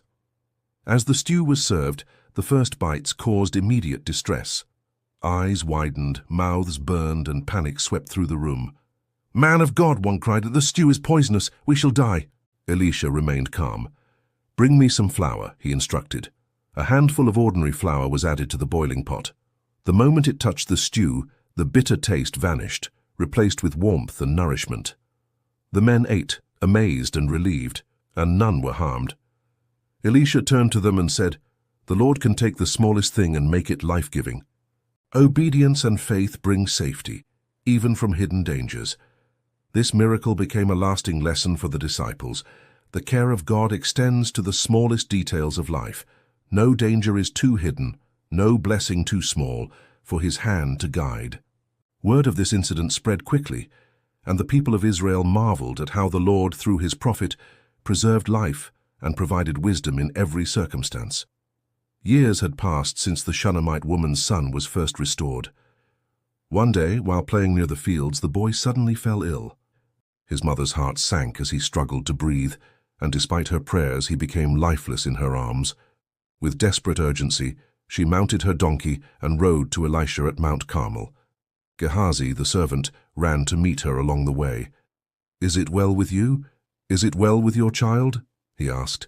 As the stew was served, the first bites caused immediate distress. Eyes widened, mouths burned, and panic swept through the room. "Man of God," one cried, "the stew is poisonous. We shall die." Elisha remained calm. "Bring me some flour," he instructed. A handful of ordinary flour was added to the boiling pot. The moment it touched the stew, the bitter taste vanished, replaced with warmth and nourishment. The men ate, amazed and relieved, and none were harmed. Elisha turned to them and said, "The Lord can take the smallest thing and make it life-giving. Obedience and faith bring safety, even from hidden dangers." This miracle became a lasting lesson for the disciples. The care of God extends to the smallest details of life. No danger is too hidden, no blessing too small, for his hand to guide. Word of this incident spread quickly, and the people of Israel marveled at how the Lord, through his prophet, preserved life and provided wisdom in every circumstance. Years had passed since the Shunammite woman's son was first restored. One day, while playing near the fields, the boy suddenly fell ill. His mother's heart sank as he struggled to breathe, and despite her prayers, he became lifeless in her arms. With desperate urgency, she mounted her donkey and rode to Elisha at Mount Carmel. Gehazi, the servant, ran to meet her along the way. "Is it well with you? Is it well with your child?" he asked.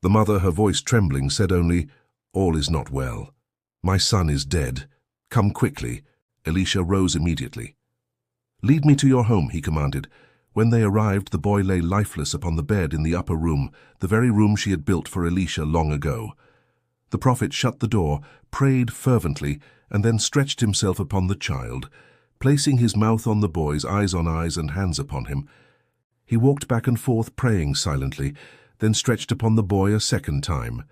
The mother, her voice trembling, said only, "All is not well. My son is dead. Come quickly." Elisha rose immediately. "Lead me to your home," he commanded. When they arrived, the boy lay lifeless upon the bed in the upper room, the very room she had built for Elisha long ago. The prophet shut the door, prayed fervently, and then stretched himself upon the child, placing his mouth on the boy's, eyes on eyes and hands upon him. He walked back and forth, praying silently, then stretched upon the boy a second time.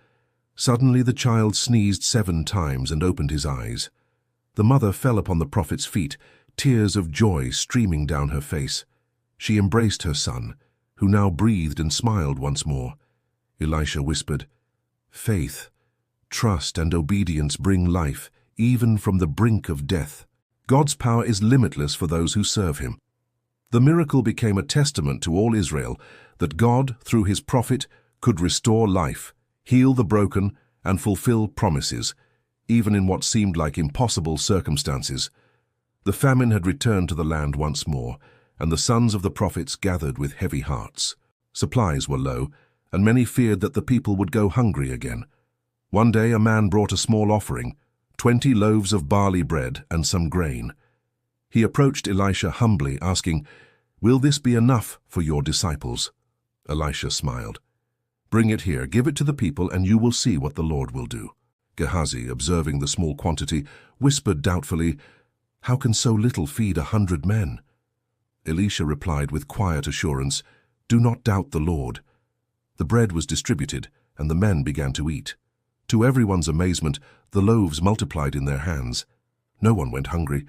Suddenly the child sneezed 7 times and opened his eyes. The mother fell upon the prophet's feet, tears of joy streaming down her face. She embraced her son, who now breathed and smiled once more. Elisha whispered, "Faith, trust and obedience bring life, even from the brink of death. God's power is limitless for those who serve him." The miracle became a testament to all Israel that God, through his prophet, could restore life, heal the broken, and fulfill promises, even in what seemed like impossible circumstances. The famine had returned to the land once more, and the sons of the prophets gathered with heavy hearts. Supplies were low, and many feared that the people would go hungry again. One day a man brought a small offering, 20 loaves of barley bread and some grain. He approached Elisha humbly, asking, "Will this be enough for your disciples?" Elisha smiled. "Bring it here, give it to the people, and you will see what the Lord will do." Gehazi, observing the small quantity, whispered doubtfully, "How can so little feed 100 men?" Elisha replied with quiet assurance, "Do not doubt the Lord." The bread was distributed, and the men began to eat. To everyone's amazement, the loaves multiplied in their hands. No one went hungry.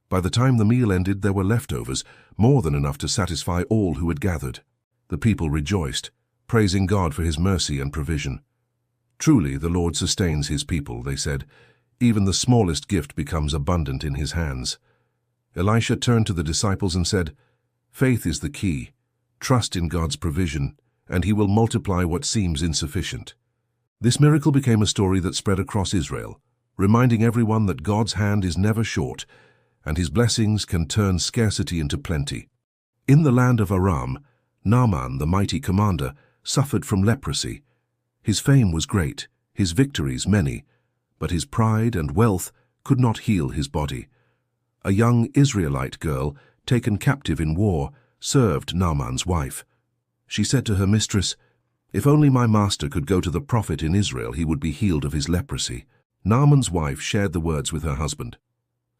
By the time the meal ended, there were leftovers, more than enough to satisfy all who had gathered. The people rejoiced, praising God for his mercy and provision. "Truly, the Lord sustains his people," they said. "Even the smallest gift becomes abundant in his hands." Elisha turned to the disciples and said, "Faith is the key. Trust in God's provision, and he will multiply what seems insufficient." This miracle became a story that spread across Israel, reminding everyone that God's hand is never short, and his blessings can turn scarcity into plenty. In the land of Aram, Naaman, the mighty commander, suffered from leprosy. His fame was great, his victories many, but his pride and wealth could not heal his body. A young Israelite girl, taken captive in war, served Naaman's wife. She said to her mistress, "If only my master could go to the prophet in Israel, he would be healed of his leprosy." Naaman's wife shared the words with her husband.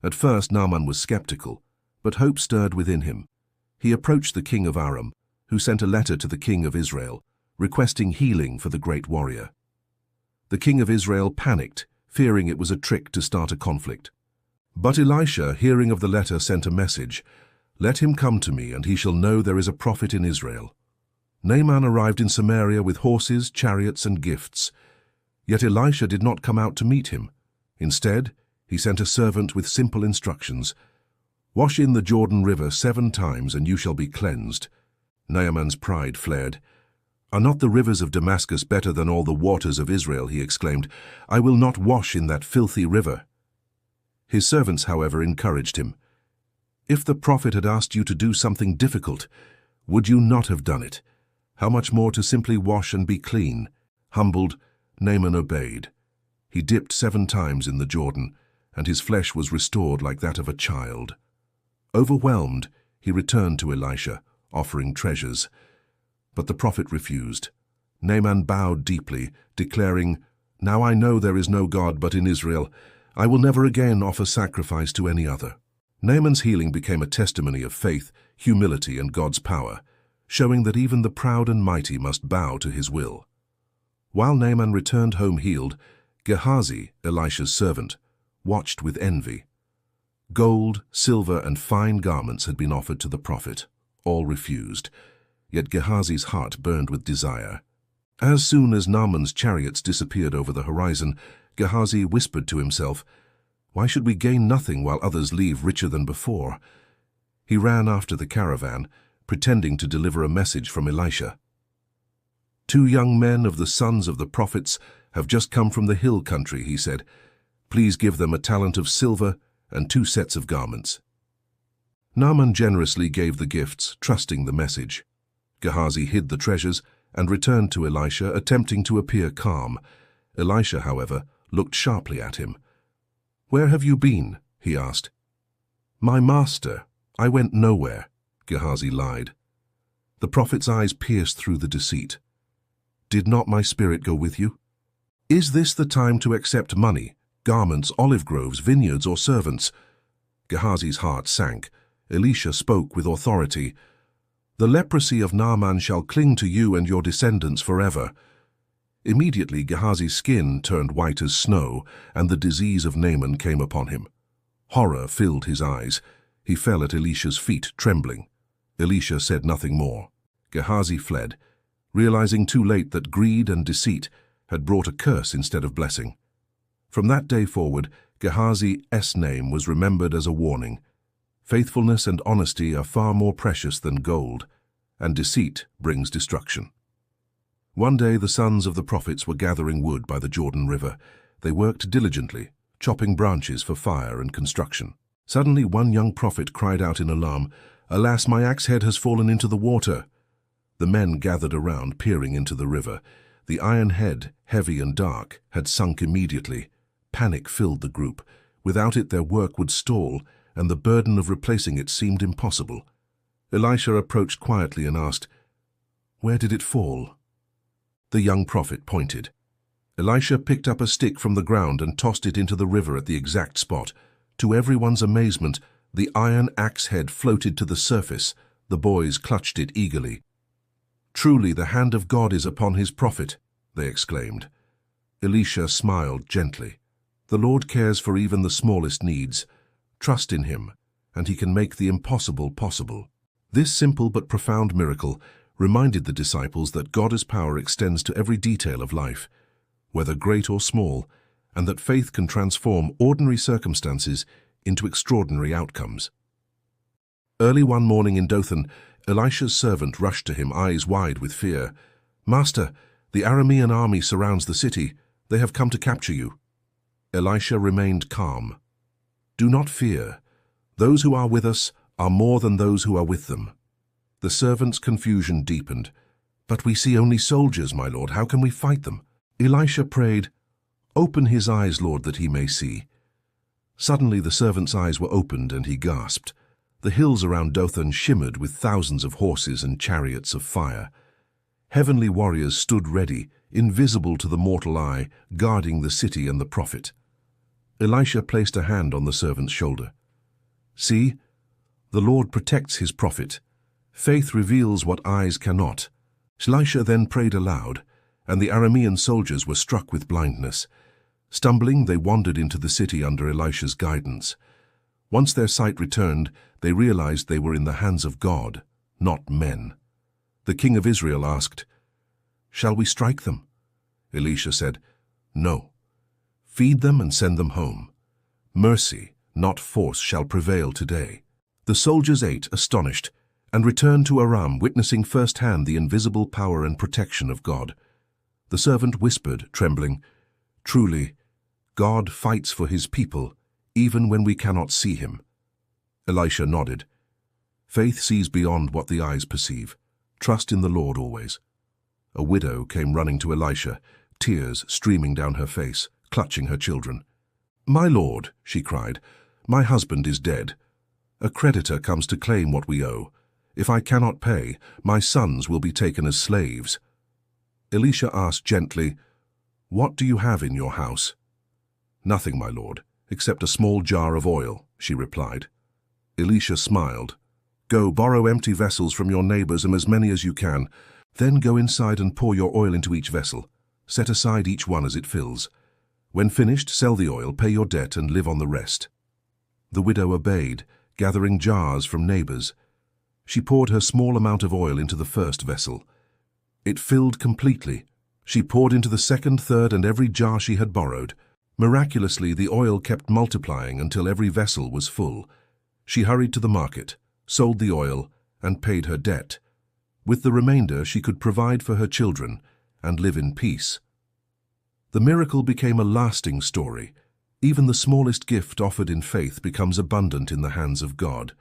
At first Naaman was skeptical, but hope stirred within him. He approached the king of Aram, who sent a letter to the king of Israel, requesting healing for the great warrior. The king of Israel panicked, fearing it was a trick to start a conflict. But Elisha, hearing of the letter, sent a message, "Let him come to me, and he shall know there is a prophet in Israel." Naaman arrived in Samaria with horses, chariots, and gifts. Yet Elisha did not come out to meet him. Instead, he sent a servant with simple instructions. "Wash in the Jordan River 7 times, and you shall be cleansed." Naaman's pride flared. "Are not the rivers of Damascus better than all the waters of Israel?" he exclaimed. "I will not wash in that filthy river." His servants, however, encouraged him. "If the prophet had asked you to do something difficult, would you not have done it? How much more to simply wash and be clean?" Humbled, Naaman obeyed. He dipped 7 times in the Jordan, and his flesh was restored like that of a child. Overwhelmed, he returned to Elisha, offering treasures. But the prophet refused. Naaman bowed deeply, declaring, "Now I know there is no God but in Israel. I will never again offer sacrifice to any other." Naaman's healing became a testimony of faith, humility, and God's power, showing that even the proud and mighty must bow to his will. While Naaman returned home healed, Gehazi, Elisha's servant, watched with envy. Gold, silver, and fine garments had been offered to the prophet. All refused, yet Gehazi's heart burned with desire. As soon as Naaman's chariots disappeared over the horizon, Gehazi whispered to himself, "Why should we gain nothing while others leave richer than before?" He ran after the caravan, pretending to deliver a message from Elisha. "Two young men of the sons of the prophets have just come from the hill country," he said. "Please give them a talent of silver and 2 sets of garments." Naaman generously gave the gifts, trusting the message. Gehazi hid the treasures and returned to Elisha, attempting to appear calm. Elisha, however, looked sharply at him. "Where have you been?" he asked. "My master, I went nowhere," Gehazi lied. The prophet's eyes pierced through the deceit. "Did not my spirit go with you? Is this the time to accept money, garments, olive groves, vineyards, or servants?" Gehazi's heart sank. Elisha spoke with authority. "The leprosy of Naaman shall cling to you and your descendants forever." Immediately Gehazi's skin turned white as snow, and the disease of Naaman came upon him. Horror filled his eyes. He fell at Elisha's feet, trembling. Elisha said nothing more. Gehazi fled, realizing too late that greed and deceit had brought a curse instead of blessing. From that day forward, Gehazi's name was remembered as a warning. Faithfulness and honesty are far more precious than gold, and deceit brings destruction. One day the sons of the prophets were gathering wood by the Jordan River. They worked diligently, chopping branches for fire and construction. Suddenly one young prophet cried out in alarm, "Alas, my axe head has fallen into the water." The men gathered around, peering into the river. The iron head, heavy and dark, had sunk immediately. Panic filled the group. Without it their work would stall, and the burden of replacing it seemed impossible. Elisha approached quietly and asked, "Where did it fall?" The young prophet pointed. Elisha picked up a stick from the ground and tossed it into the river at the exact spot. To everyone's amazement, the iron axe head floated to the surface. The boys clutched it eagerly. "Truly the hand of God is upon his prophet," they exclaimed. Elisha smiled gently. "The Lord cares for even the smallest needs. Trust in him, and he can make the impossible possible." This simple but profound miracle reminded the disciples that God's power extends to every detail of life, whether great or small, and that faith can transform ordinary circumstances into extraordinary outcomes. Early one morning in Dothan, Elisha's servant rushed to him, eyes wide with fear. "Master, the Aramean army surrounds the city. They have come to capture you." Elisha remained calm. "Do not fear. Those who are with us are more than those who are with them." The servant's confusion deepened. "But we see only soldiers, my lord. How can we fight them?" Elisha prayed, "Open his eyes, Lord, that he may see." Suddenly the servant's eyes were opened and he gasped. The hills around Dothan shimmered with thousands of horses and chariots of fire. Heavenly warriors stood ready, invisible to the mortal eye, guarding the city and the prophet. Elisha placed a hand on the servant's shoulder. "See, the Lord protects his prophet. Faith reveals what eyes cannot." Elisha then prayed aloud, and the Aramean soldiers were struck with blindness. Stumbling, they wandered into the city under Elisha's guidance. Once their sight returned, they realized they were in the hands of God, not men. The king of Israel asked, "Shall we strike them?" Elisha said, "No. Feed them and send them home. Mercy, not force, shall prevail today." The soldiers ate, astonished, and returned to Aram, witnessing firsthand the invisible power and protection of God. The servant whispered, trembling, "Truly, God fights for his people, even when we cannot see him." Elisha nodded. Faith sees beyond what the eyes perceive. Trust in the Lord always. A widow came running to Elisha, tears streaming down her face, clutching her children. "My lord," she cried, "my husband is dead. A creditor comes to claim what we owe. If I cannot pay, my sons will be taken as slaves." Elisha asked gently, "What do you have in your house?" "Nothing, my lord, except a small jar of oil," she replied. Elisha smiled. "Go, borrow empty vessels from your neighbors and as many as you can. Then go inside and pour your oil into each vessel. Set aside each one as it fills. When finished, sell the oil, pay your debt, and live on the rest." The widow obeyed, gathering jars from neighbors. She poured her small amount of oil into the first vessel. It filled completely. She poured into the second, third, and every jar she had borrowed. Miraculously, the oil kept multiplying until every vessel was full. She hurried to the market, sold the oil, and paid her debt. With the remainder, she could provide for her children and live in peace. The miracle became a lasting story. Even the smallest gift offered in faith becomes abundant in the hands of God.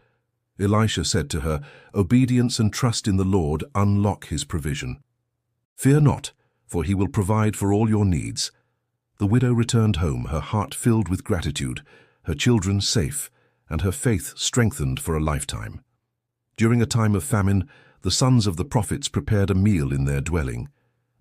Elisha said to her, "Obedience and trust in the Lord unlock his provision. Fear not, for he will provide for all your needs." The widow returned home, her heart filled with gratitude, her children safe, and her faith strengthened for a lifetime. During a time of famine, the sons of the prophets prepared a meal in their dwelling.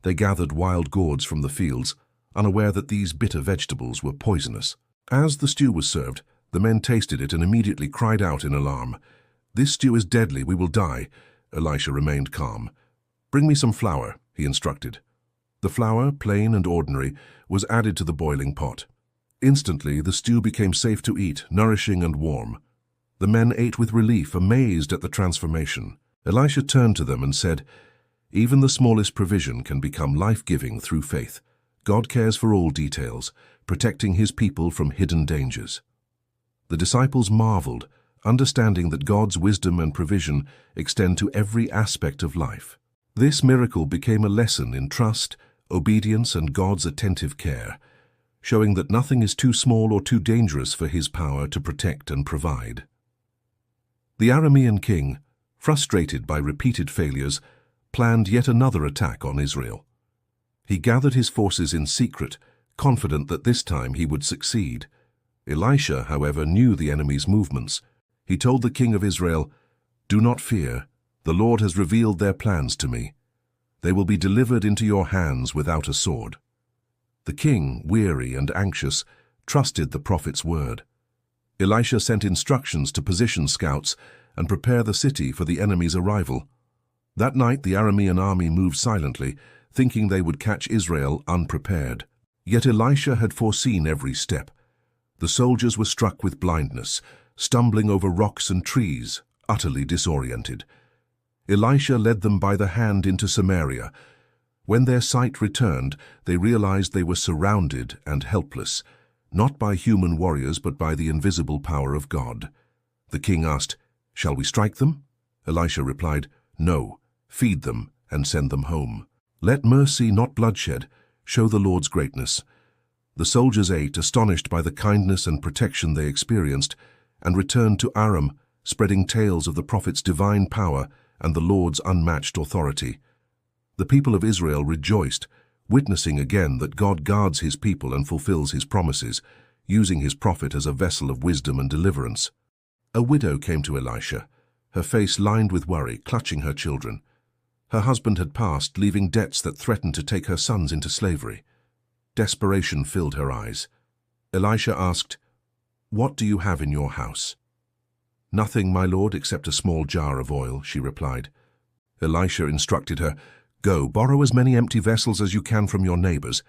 They gathered wild gourds from the fields, unaware that these bitter vegetables were poisonous. As the stew was served, the men tasted it and immediately cried out in alarm. "This stew is deadly, we will die." Elisha remained calm. "Bring me some flour," he instructed. The flour, plain and ordinary, was added to the boiling pot. Instantly, the stew became safe to eat, nourishing and warm. The men ate with relief, amazed at the transformation. Elisha turned to them and said, "Even the smallest provision can become life-giving through faith. God cares for all details, protecting his people from hidden dangers." The disciples marveled, understanding that God's wisdom and provision extend to every aspect of life. This miracle became a lesson in trust, obedience, and God's attentive care, showing that nothing is too small or too dangerous for his power to protect and provide. The Aramean king, frustrated by repeated failures, planned yet another attack on Israel. He gathered his forces in secret, confident that this time he would succeed. Elisha, however, knew the enemy's movements. He told the king of Israel, "Do not fear, the Lord has revealed their plans to me. They will be delivered into your hands without a sword." The king, weary and anxious, trusted the prophet's word. Elisha sent instructions to position scouts and prepare the city for the enemy's arrival. That night the Aramean army moved silently, thinking they would catch Israel unprepared. Yet Elisha had foreseen every step. The soldiers were struck with blindness, stumbling over rocks and trees, utterly disoriented. Elisha led them by the hand into Samaria. When their sight returned, they realized they were surrounded and helpless, not by human warriors but by the invisible power of God. The king asked, "Shall we strike them?" Elisha replied, "No, feed them and send them home. Let mercy, not bloodshed, show the Lord's greatness." The soldiers ate, astonished by the kindness and protection they experienced, and returned to Aram, spreading tales of the prophet's divine power and the Lord's unmatched authority. The people of Israel rejoiced, witnessing again that God guards his people and fulfills his promises, using his prophet as a vessel of wisdom and deliverance. A widow came to Elisha, her face lined with worry, clutching her children. Her husband had passed, leaving debts that threatened to take her sons into slavery. Desperation filled her eyes. Elisha asked, "What do you have in your house?" "Nothing, my lord, except a small jar of oil," she replied. Elisha instructed her, "Go, borrow as many empty vessels as you can from your neighbors.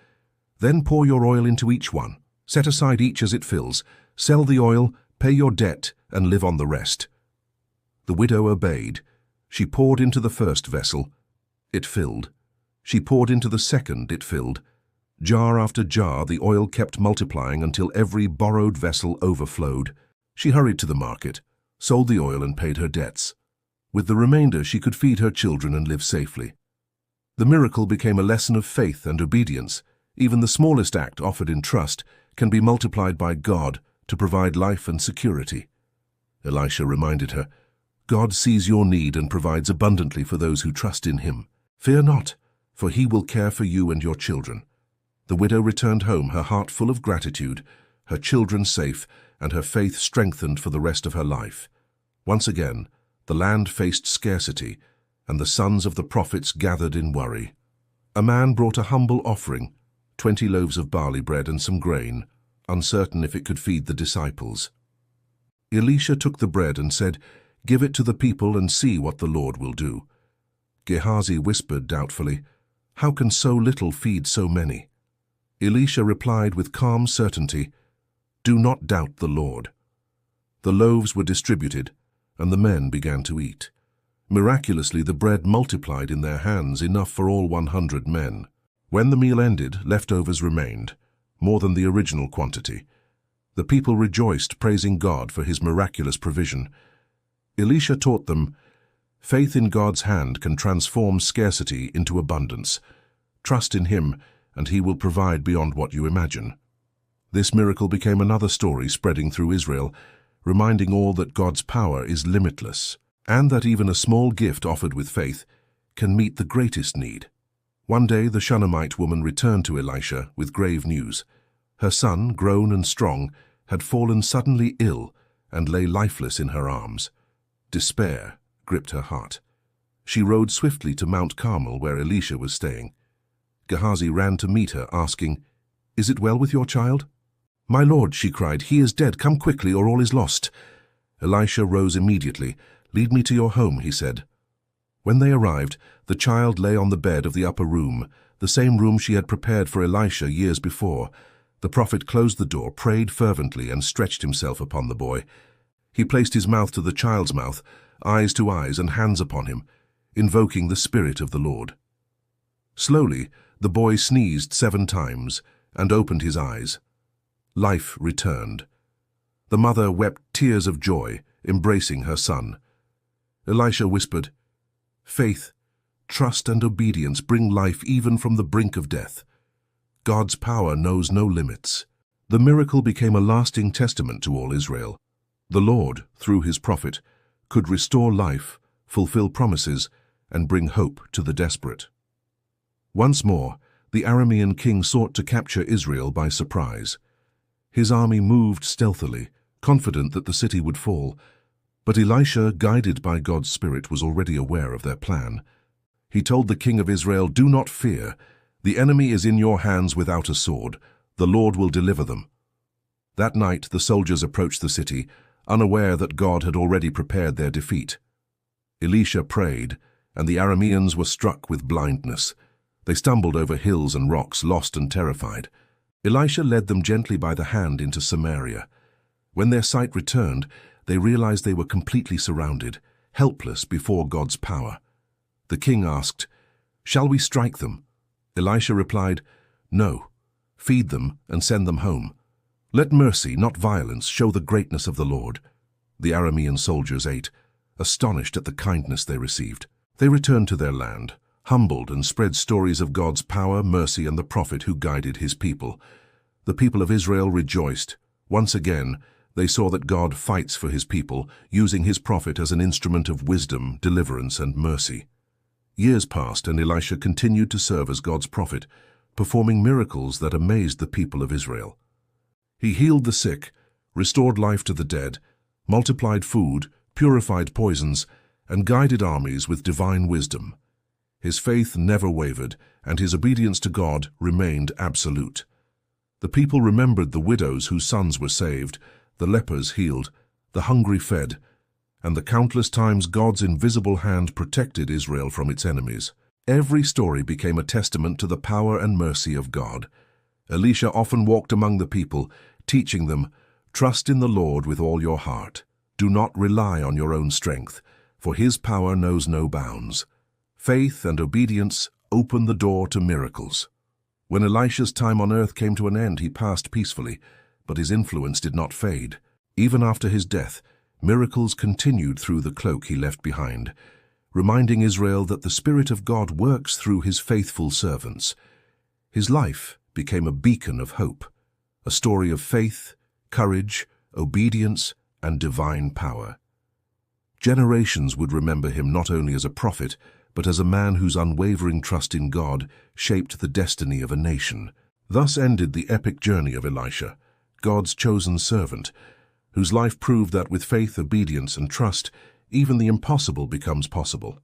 Then pour your oil into each one. Set aside each as it fills. Sell the oil, pay your debt, and live on the rest." The widow obeyed. She poured into the first vessel. It filled. She poured into the second. It filled. Jar after jar, the oil kept multiplying until every borrowed vessel overflowed. She hurried to the market, sold the oil, and paid her debts. With the remainder, she could feed her children and live safely. The miracle became a lesson of faith and obedience. Even the smallest act offered in trust can be multiplied by God to provide life and security. Elisha reminded her, "God sees your need and provides abundantly for those who trust in him. Fear not, for he will care for you and your children." The widow returned home, her heart full of gratitude, her children safe, and her faith strengthened for the rest of her life. Once again, the land faced scarcity, and the sons of the prophets gathered in worry. A man brought a humble offering, 20 loaves of barley bread and some grain, uncertain if it could feed the disciples. Elisha took the bread and said, "Give it to the people and see what the Lord will do." Gehazi whispered doubtfully, "How can so little feed so many?" Elisha replied with calm certainty, "Do not doubt the Lord." The loaves were distributed, and the men began to eat. Miraculously, the bread multiplied in their hands, enough for all 100 men. When the meal ended, leftovers remained, more than the original quantity. The people rejoiced, praising God for his miraculous provision. Elisha taught them, faith in God's hand can transform scarcity into abundance. Trust in him, and he will provide beyond what you imagine. This miracle became another story spreading through Israel, reminding all that God's power is limitless, and that even a small gift offered with faith can meet the greatest need. One day the Shunammite woman returned to Elisha with grave news. Her son, grown and strong, had fallen suddenly ill and lay lifeless in her arms. Despair gripped her heart. She rode swiftly to Mount Carmel, where Elisha was staying. Gehazi ran to meet her, asking, "Is it well with your child?" "My lord," she cried, "he is dead. Come quickly, or all is lost." Elisha rose immediately. "Lead me to your home," he said. When they arrived, the child lay on the bed of the upper room, the same room she had prepared for Elisha years before. The prophet closed the door, prayed fervently, and stretched himself upon the boy. He placed his mouth to the child's mouth, eyes to eyes, and hands upon him, invoking the Spirit of the Lord. Slowly, the boy sneezed 7 times and opened his eyes. Life returned. The mother wept tears of joy, embracing her son. Elisha whispered, "Faith, trust, and obedience bring life even from the brink of death. God's power knows no limits." The miracle became a lasting testament to all Israel. The Lord, through his prophet, could restore life, fulfill promises, and bring hope to the desperate. Once more, the Aramean king sought to capture Israel by surprise. His army moved stealthily, confident that the city would fall. But Elisha, guided by God's Spirit, was already aware of their plan. He told the king of Israel, "Do not fear. The enemy is in your hands without a sword. The Lord will deliver them." That night the soldiers approached the city, unaware that God had already prepared their defeat. Elisha prayed, and the Arameans were struck with blindness. They stumbled over hills and rocks, lost and terrified. Elisha led them gently by the hand into Samaria. When their sight returned, they realized they were completely surrounded, helpless before God's power. The king asked, "Shall we strike them?" Elisha replied, "No. Feed them and send them home. Let mercy, not violence, show the greatness of the Lord." The Aramean soldiers ate, astonished at the kindness they received. They returned to their land, humbled, and spread stories of God's power, mercy, and the prophet who guided his people. The people of Israel rejoiced. Once again, they saw that God fights for his people, using his prophet as an instrument of wisdom, deliverance, and mercy. Years passed, and Elisha continued to serve as God's prophet, performing miracles that amazed the people of Israel. He healed the sick, restored life to the dead, multiplied food, purified poisons, and guided armies with divine wisdom. His faith never wavered, and his obedience to God remained absolute. The people remembered the widows whose sons were saved, the lepers healed, the hungry fed, and the countless times God's invisible hand protected Israel from its enemies. Every story became a testament to the power and mercy of God. Elisha often walked among the people, teaching them, "Trust in the Lord with all your heart. Do not rely on your own strength, for his power knows no bounds." Faith and obedience opened the door to miracles. When Elisha's time on earth came to an end, he passed peacefully, but his influence did not fade. Even after his death, miracles continued through the cloak he left behind, reminding Israel that the Spirit of God works through his faithful servants. His life became a beacon of hope, a story of faith, courage, obedience, and divine power. Generations would remember him not only as a prophet, but as a man whose unwavering trust in God shaped the destiny of a nation. Thus ended the epic journey of Elisha, God's chosen servant, whose life proved that with faith, obedience, and trust, even the impossible becomes possible.